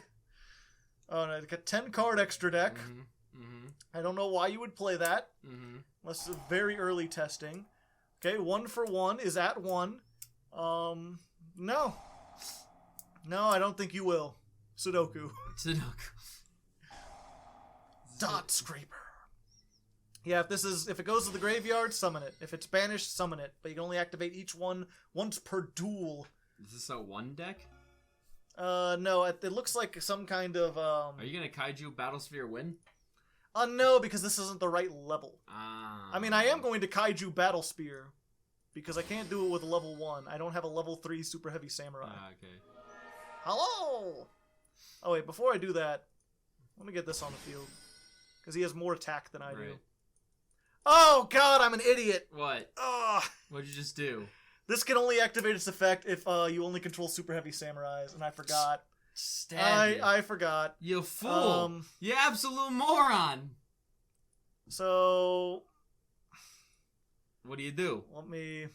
Oh, no, got 10 card extra deck. I don't know why you would play that. Unless it's very early testing. Okay, 1 for 1 is at 1. No. No, I don't think you will. Sudoku. Dot Scraper. Yeah, if it goes to the graveyard, summon it. If it's banished, summon it. But you can only activate each one once per duel. Is this a 1 deck? No, it looks like some kind of, Are you gonna Kaiju Battlesphere win? No, because this isn't the right level. Ah. I mean, I am going to Kaiju Battle Spear, because I can't do it with a level 1. I don't have a level 3 Super Heavy Samurai. Okay. Hello! Oh wait, before I do that, let me get this on the field. Because he has more attack than I do. Oh god, I'm an idiot! What? Ugh! What'd you just do? This can only activate its effect if you only control Super Heavy Samurais, and I forgot. I forgot. You fool! You absolute moron! So... What do you do? Let me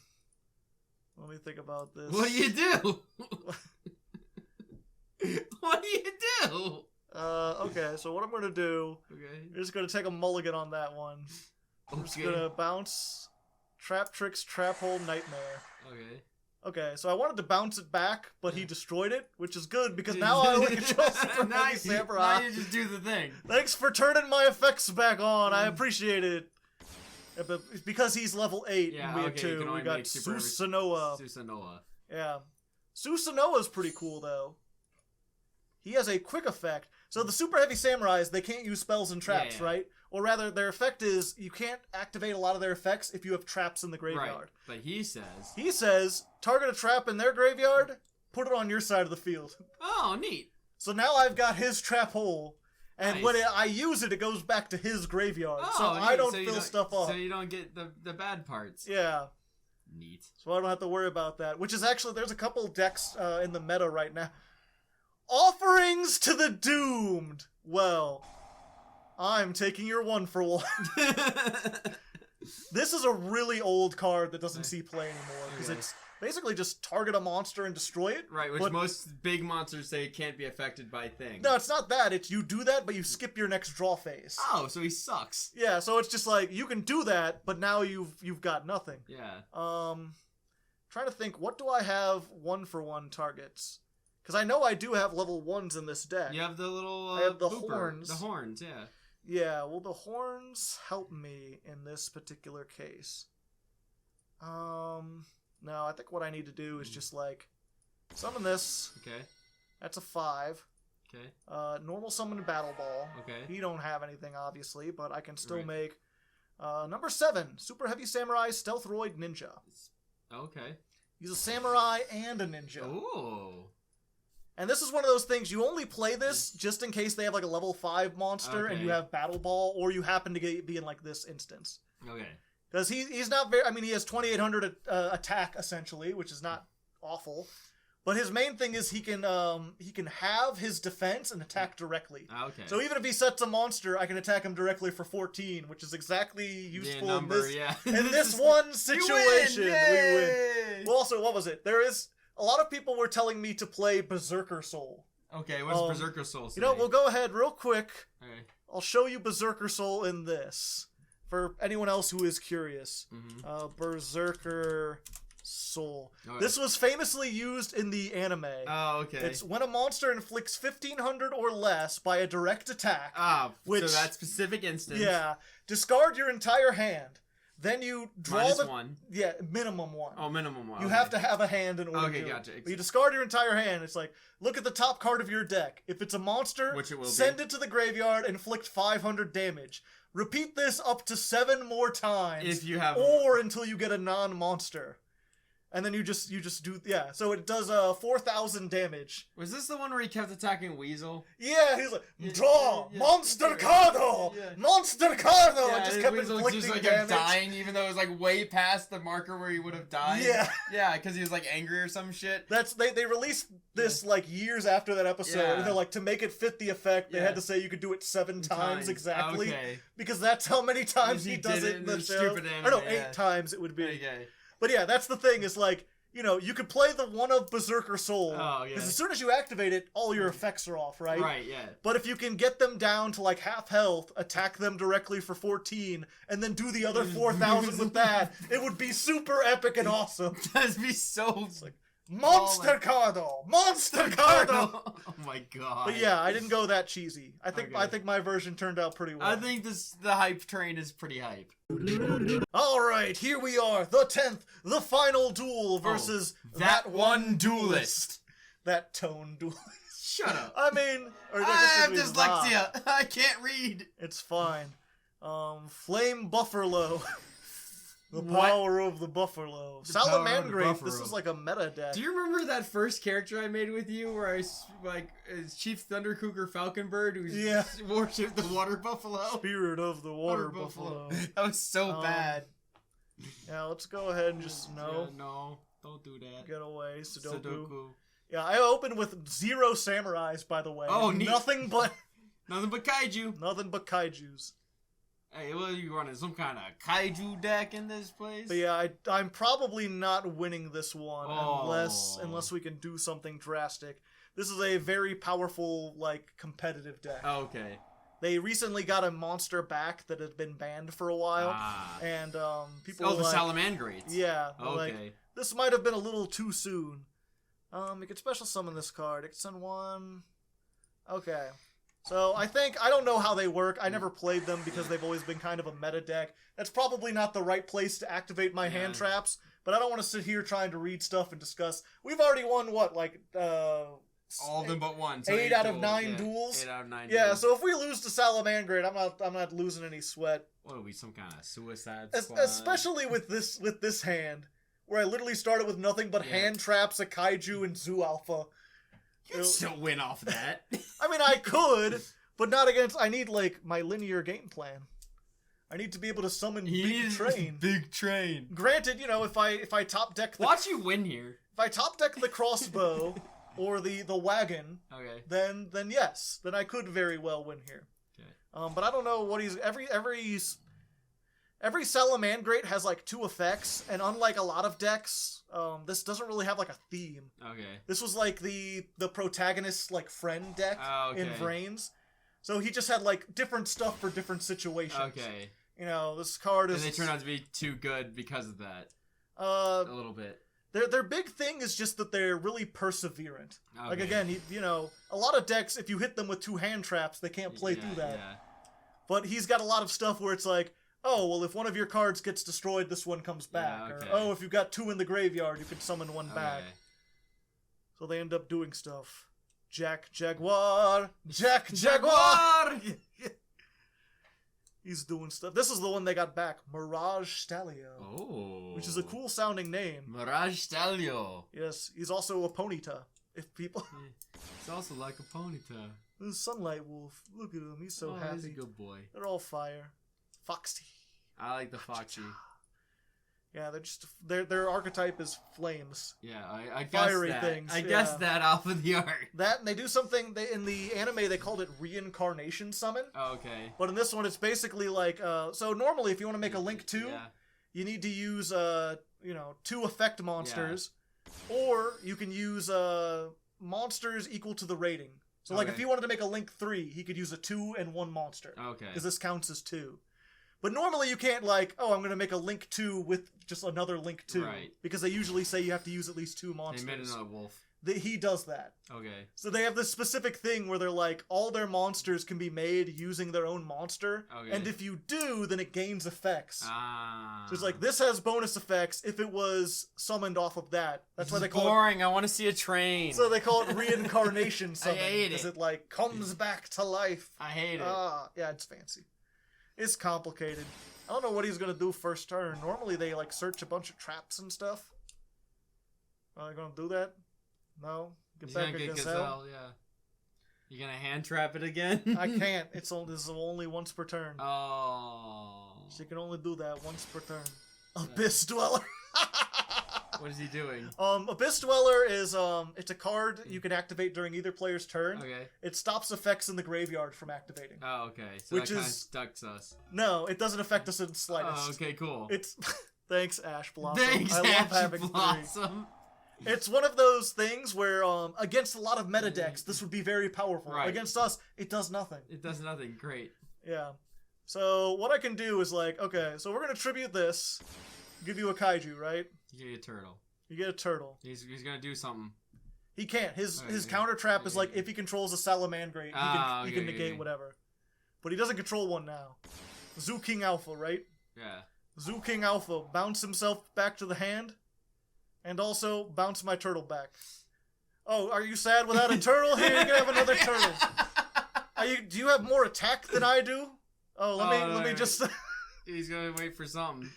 think about this. What do you do? What do you do? Okay, so what I'm gonna do... Okay. I'm just gonna take a mulligan on that one. I'm just gonna bounce... Trap Tricks, Trap Hole, Nightmare. Okay. Okay, so I wanted to bounce it back, but he destroyed it, which is good, because now I only control Super Heavy Samurai. Now you just do the thing. Thanks for turning my effects back on, I appreciate it. Yeah, but because he's level 8 and we have 2, we got Susanoo. Susanoo. Yeah. Susanoo's pretty cool, though. He has a quick effect. So the Super Heavy Samurais, they can't use spells and traps, right? Or rather, their effect is, you can't activate a lot of their effects if you have traps in the graveyard. Right, but he says, target a trap in their graveyard, put it on your side of the field. Oh, neat. So now I've got his trap hole, and when I use it, it goes back to his graveyard. Oh, so I don't fill stuff up. So you don't get the bad parts. Yeah. Neat. So I don't have to worry about that. Which is actually, there's a couple decks in the meta right now. Offerings to the Doomed! Well, I'm taking your 1 for 1. This is a really old card that doesn't see play anymore, because it's basically just target a monster and destroy it. Right, which most big monsters say can't be affected by things. No, it's not that. It's you do that, but you skip your next draw phase. Oh, so he sucks. Yeah, so it's just like, you can do that, but now you've got nothing. Yeah. Trying to think, what do I have 1 for 1 targets? Because I know I do have level 1s in this deck. You have the little I have the booper. horns. The horns, yeah. Yeah, well, the horns help me in this particular case. No, I think what I need to do is just, like, summon this. Okay. That's a 5. Okay. Normal summon Battle Ball. Okay. He don't have anything, obviously, but I can still make... number 7, Super Heavy Samurai Stealthroid Ninja. Okay. He's a samurai and a ninja. Ooh. And this is one of those things, you only play this just in case they have like a level 5 monster and you have Battle Ball, or you happen to be in like this instance. Okay. Because he's not very, I mean, he has 2,800 attack essentially, which is not awful. But his main thing is he can have his defense and attack directly. Okay. So even if he sets a monster, I can attack him directly for 14, which is exactly useful in this one situation. We win. Well, also, what was it? A lot of people were telling me to play Berserker Soul. Okay, what's Berserker Soul say? You know, we'll go ahead real quick. Okay. I'll show you Berserker Soul in this. For anyone else who is curious. Berserker Soul. Okay. This was famously used in the anime. Oh, okay. It's when a monster inflicts 1,500 or less by a direct attack. So that specific instance. Yeah. Discard your entire hand. Then you draw one. Yeah, minimum one. Oh, minimum one. You have to have a hand in order to do gotcha. it. You discard your entire hand. It's like, look at the top card of your deck. If it's a monster, which it will send it to the graveyard and inflict 500 damage. Repeat this up to 7 more times. If you have... Or until you get a non-monster. And then you just do, yeah. So it does 4,000 damage. Was this the one where he kept attacking Weasel? Yeah, he's like, draw, monster cardo, monster cardo, and just kept Weasel inflicting just like damage. dying, even though it was like way past the marker where he would have died. Yeah, yeah, because he was like angry or some shit. They released this like years after that episode. And they're like, to make it fit the effect, they had to say you could do it 7 times exactly, because that's how many times he does it in the show. Or no, 8 times it would be. Okay. But yeah, that's the thing, is like, you know, you could play the one of Berserker Soul, because as soon as you activate it, all your effects are off, right? Right, yeah. But if you can get them down to like half health, attack them directly for 14, and then do the other 4,000 with that, it would be super epic and awesome. That'd be so... It's like, Monster Cardo! Monster Cardo! Oh my god. But yeah, I didn't go that cheesy. I think my version turned out pretty well. I think the hype train is pretty hype. Alright, here we are, the 10th, the final duel versus that one duelist. That tone duelist. Shut up. I mean... I have dyslexia. I can't read. It's fine. Flame Buffalo. The power of the Buffalo. Salamangreat, this is like a meta deck. Do you remember that first character I made with you where I, like, Chief Thundercougar Falconbird who worshipped the water buffalo? Spirit of the water buffalo. That was so bad. Yeah, let's go ahead and just, no, don't do that. get away, Sudoku. Yeah, I opened with 0 samurais, by the way. Oh, neat. Nothing but kaiju. Nothing but kaijus. Hey, well, you running some kind of kaiju deck in this place? But yeah, I'm probably not winning this one unless we can do something drastic. This is a very powerful, like, competitive deck. Oh, okay. They recently got a monster back that had been banned for a while, and people were the like, Salamangreats. Yeah, okay. Like, this might have been a little too soon. You could special summon this card. It could send one. Okay. So I don't know how they work. I never played them because they've always been kind of a meta deck. That's probably not the right place to activate my hand traps, but I don't want to sit here trying to read stuff and discuss. We've already won, what, like, all of them but one. So 8 out of 9 duels? 8 out of 9 Yeah, duels. so if we lose to Salamangreat, I'm not losing any sweat. What are we, some kind of suicide squad? Especially with this hand, where I literally started with nothing but hand traps, a kaiju, and Zoo Alpha. You'd still win off that. I mean, I could, but not against... I need, like, my linear game plan. I need to be able to summon Big Train. Big Train. Granted, you know, if I top deck... Watch you win here. If I top deck the crossbow or the wagon, then yes. Then I could very well win here. Okay. But I don't know what he's... Every Salamangreat has, like, 2 effects, and unlike a lot of decks, this doesn't really have, like, a theme. Okay. This was, like, the protagonist's, like, friend deck in Vrains. So he just had, like, different stuff for different situations. Okay. You know, this card is... And they turn out to be too good because of that. A little bit. Their big thing is just that they're really perseverant. Okay. Like, again, you know, a lot of decks, if you hit them with 2 hand traps, they can't play through that. Yeah. But he's got a lot of stuff where it's like, oh, well, if one of your cards gets destroyed, this one comes back. Yeah, okay. Or, oh, if you've got 2 in the graveyard, you can summon one back. So they end up doing stuff. Jack Jaguar! Jack Jaguar! He's doing stuff. This is the one they got back. Mirage Stallion. Oh. Which is a cool sounding name. Mirage Stallion. Yes, he's also a Ponyta. If people... He's also like a Ponyta. The Sunlight Wolf. Look at him. He's so happy. He's a good boy. They're all fire. Foxy. I like the Foxy. Yeah, they're just their archetype is flames. Yeah, I guess fiery that. things. I guess that off of the art. That, and they do something. In the anime they called it reincarnation summon. Oh, okay. But in this one, it's basically like so. Normally, if you want to make a Link 2, you need to use 2 effect monsters, or you can use monsters equal to the rating. So like if he wanted to make a Link 3, he could use a 2 and 1 monster. Okay. Because this counts as 2. But normally you can't like, oh, I'm going to make a Link 2 with just another Link 2. Right. Because they usually say you have to use at least 2 monsters. They made another wolf. He does that. Okay. So they have this specific thing where they're like, all their monsters can be made using their own monster. Okay. And if you do, then it gains effects. Ah. So it's like, this has bonus effects if it was summoned off of that. That's why they call boring. I want to see a train. So they call it reincarnation summon. I hate it. Because it like comes back to life. I hate it. Yeah, it's fancy. It's complicated. I don't know what he's gonna do first turn. Normally they like search a bunch of traps and stuff. Are they gonna do that? No. Get He's back gonna at get Gazelle. yeah. You gonna hand trap it again? I can't. This is only once per turn. Oh. She can only do that once per turn. Abyss Dweller. What is he doing? Abyss Dweller is it's a card you can activate during either player's turn. Okay. It stops effects in the graveyard from activating. Oh, okay. So Which that kind of is- stucks us. No, it doesn't affect us in the slightest. Oh, okay, cool. It's thanks, Ash Blossom. Thanks, I love Ash having 3. Blossom. It's one of those things where against a lot of meta decks, this would be very powerful. Right. Against us, it does nothing. It does nothing. Great. Yeah. So what I can do is like, okay, so we're gonna tribute this, give you a kaiju, right? You get a turtle. You get a turtle. He's gonna do something. He can't. His Okay. counter trap is like if he controls a Salamangreat, he can negate okay. whatever. But he doesn't control one now. Zoo King Alpha, right? Yeah. Zoo King Alpha, bounce himself back to the hand, and also bounce my turtle back. Oh, are you sad without a turtle? Here, you can have another turtle. Do you have more attack than I do? Oh, let me just. He's gonna wait for something.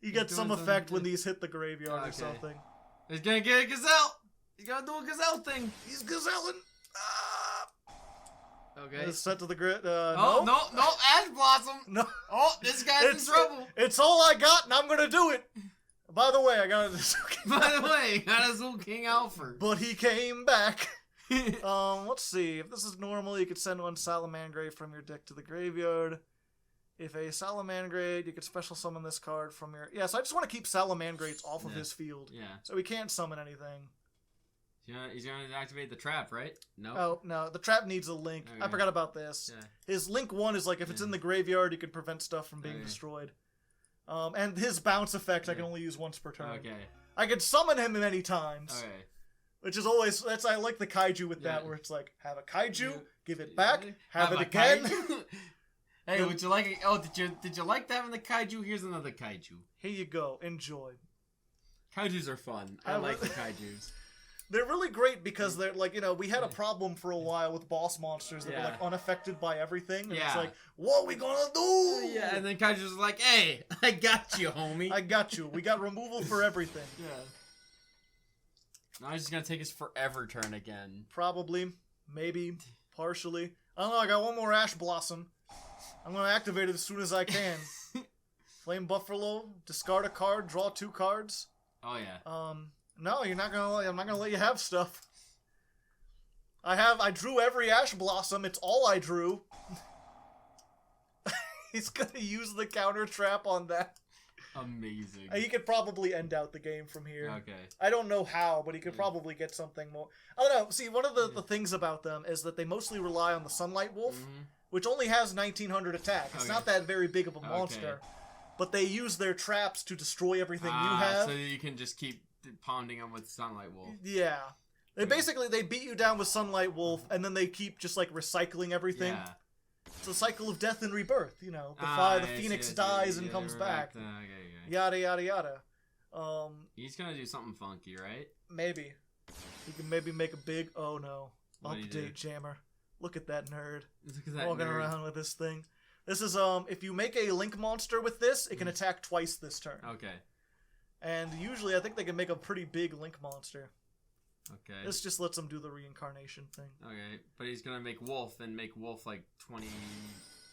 You get some doing effect something. when these hit the graveyard or Okay. something. He's gonna get a gazelle. He's gonna do a gazelle thing. He's gazelling. Okay. It's set to the grid. Oh no, Ash Blossom. No. Oh, this guy's in trouble. It's all I got, and I'm gonna do it. By the way, I got it. By the way, got a Zoo King Alfred. But he came back. Let's see. If this is normal, you could send one Salamangreat from your deck to the graveyard. If a Salamangreat, you could special summon this card from your... Yeah, so I just want to keep Salamangrates off of his field. Yeah. So he can't summon anything. He's gonna activate the trap, right? No. Oh, no. The trap needs a link. Okay. I forgot about this. Yeah. His link 1 is like, if it's in the graveyard, you can prevent stuff from being destroyed. And his bounce effect, I can only use once per turn. Okay. I can summon him many times. Okay. Which is always... I like the kaiju with that, Yeah. where it's like, have a kaiju, give it back, have it a again. kaiju. Hey, would you like? Oh, did you like having the kaiju? Here's another kaiju. Here you go. Enjoy. Kaijus are fun. I like the kaijus. They're really great because they're like, we had a problem for a while with boss monsters that were like unaffected by everything. And it's like, what we gonna do? Yeah, and then kaijus are like, hey, I got you, homie. I got you. We got removal for everything. Yeah. Now he's just gonna take his forever turn again. Probably. Maybe. Partially. I don't know. I got one more Ash Blossom. I'm gonna activate it as soon as I can. Flame Buffalo. Discard a card. Draw 2 cards. Oh yeah. No, I'm not gonna let you have stuff. I drew every Ash Blossom. It's all I drew. He's gonna use the counter trap on that. Amazing. He could probably end out the game from here. Okay. I don't know how, but he could probably get something more. I don't know. See, one of the things about them is that they mostly rely on the Sunlight Wolf, which only has 1900 attack. It's not that very big of a monster. But they use their traps to destroy everything you have. So you can just keep pounding them with Sunlight Wolf. Yeah. They beat you down with Sunlight Wolf, and then they keep just like recycling everything. Yeah. It's a cycle of death and rebirth, the phoenix dies and comes back. Yada yada yada. He's gonna do something funky, right? Maybe. He can maybe make a big update do? jammer. Look at that nerd. Look at that Walking nerd. around with this thing. This is if you make a link monster with this, it can attack twice this turn. Okay. And usually I think they can make a pretty big link monster. Okay. This just lets them do the reincarnation thing. Okay, but he's gonna make Wolf and make Wolf like 20.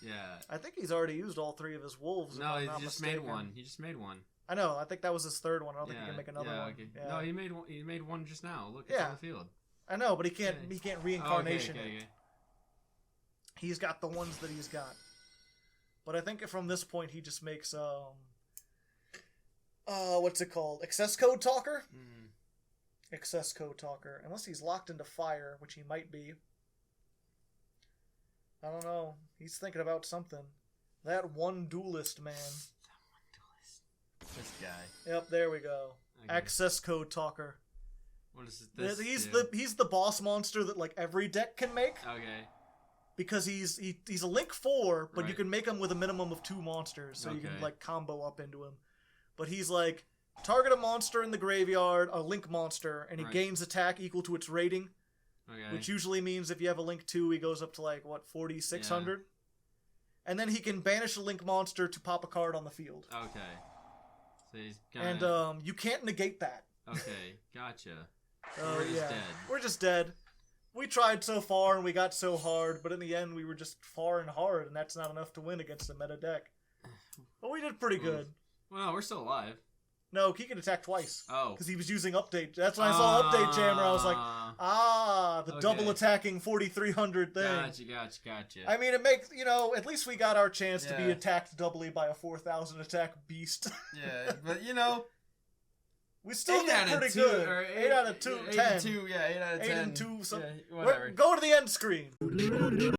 Yeah. I think he's already used all 3 of his wolves. No, if he I'm just not made mistaken. one. He just made one. I know. I think that was his 3rd one. I don't think he can make another one. Okay. Yeah. No, he made one. He made one just now. Look, it's on the field. I know, but he can't. He can't reincarnation okay. it. He's got the ones that he's got. But I think from this point he just makes what's it called? Excess Code Talker? Excess Code Talker. Unless he's locked into fire, which he might be. I don't know. He's thinking about something. That one duelist, man. This guy. Yep, there we go. Okay. Access code talker. What is this? He's the boss monster that like every deck can make. Okay. Because he's a Link 4, but you can make him with a minimum of 2 monsters, so you can like combo up into him. But he's like target a monster in the graveyard, a Link monster, and he gains attack equal to its rating. Okay. Which usually means if you have a Link 2, he goes up to like what 4,600. Yeah. And then he can banish a Link monster to pop a card on the field. Okay. So he's and you can't negate that. Okay, gotcha. We're just dead. We're just dead. We tried so far and we got so hard, but in the end we were just far and hard, and that's not enough to win against a meta deck. But we did pretty good. Well, we're still alive. No, he can attack twice. Oh. Because he was using update. That's when I saw update jammer. I was like, the double attacking 4,300 thing. Gotcha. I mean, it makes, at least we got our chance to be attacked doubly by a 4,000 attack beast. Yeah, but we still did pretty good. 8 out of 10. 8 out of 2, 8 out of 10. 8 and 2, so whatever. Go to the end screen.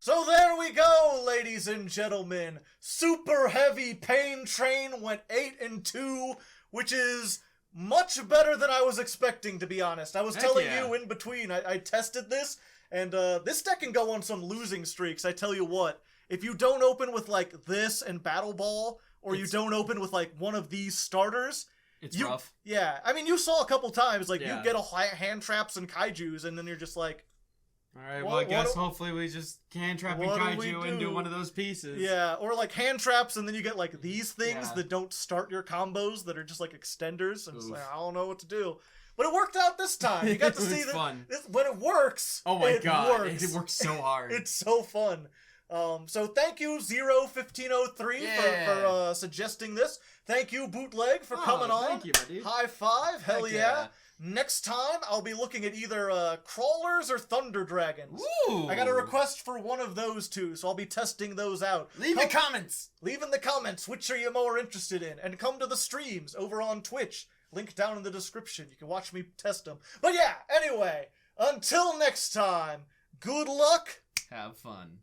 So there we go, ladies and gentlemen. Superheavy Pain Train went 8 and 2, which is much better than I was expecting, to be honest. I was telling you in between, I tested this, and this deck can go on some losing streaks, I tell you what. If you don't open with, like, this and Battle Ball, or you don't open with, like, one of these starters... It's rough. Yeah, I mean, you saw a couple times, like, you get hand traps and kaijus, and then you're just like... Alright, well, I guess hopefully we just hand trap and kaiju into one of those pieces. Yeah, or, like, hand traps, and then you get, like, these things that don't start your combos, that are just, like, extenders, and it's like, I don't know what to do. But it worked out this time. You got to see that when it works, oh my god, works. It works so hard. It's so fun. So thank you, 01503, for suggesting this. Thank you, Bootleg, for coming on. Thank you, my dude. High five. Hell yeah. Next time, I'll be looking at either Crawlers or Thunder Dragons. Ooh. I got a request for one of those two, so I'll be testing those out. Leave in the comments. Leave in the comments which are you more interested in. And come to the streams over on Twitch. Link down in the description. You can watch me test them. But yeah, anyway, until next time, good luck. Have fun.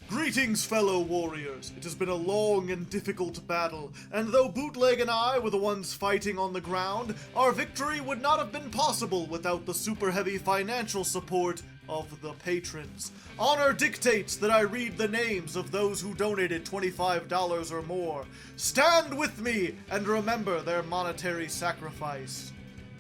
Greetings, fellow warriors. It has been a long and difficult battle, and though Bootleg and I were the ones fighting on the ground, our victory would not have been possible without the super heavy financial support of the patrons. Honor dictates that I read the names of those who donated $25 or more. Stand with me and remember their monetary sacrifice.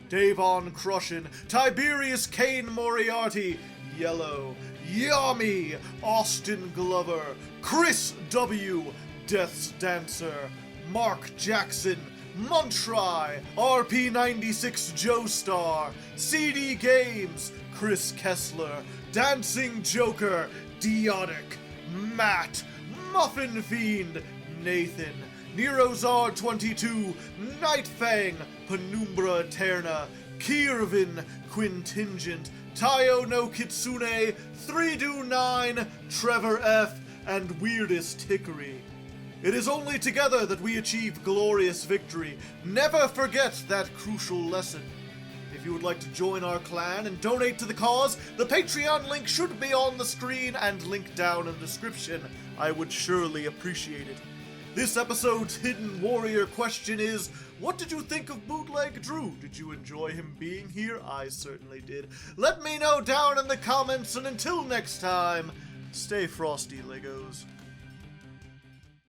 Davon Crushin, Tiberius Kane Moriarty, Yellow, Yami, Austin Glover, Chris W, Death's Dancer, Mark Jackson, Muntry, RP96 Joestar, CD Games, Chris Kessler, Dancing Joker, Deotic, Matt, Muffin Fiend, Nathan, Nerozar22, Nightfang, Penumbra Eterna, Kirvin, Quintingent, Tayo no Kitsune, 3Do9, Trevor F, and Weirdest Hickory. It is only together that we achieve glorious victory. Never forget that crucial lesson. If you would like to join our clan and donate to the cause, the Patreon link should be on the screen and linked down in the description. I would surely appreciate it. This episode's hidden warrior question is, what did you think of Bootleg Drew? Did you enjoy him being here? I certainly did. Let me know down in the comments, and until next time, stay frosty, Legos.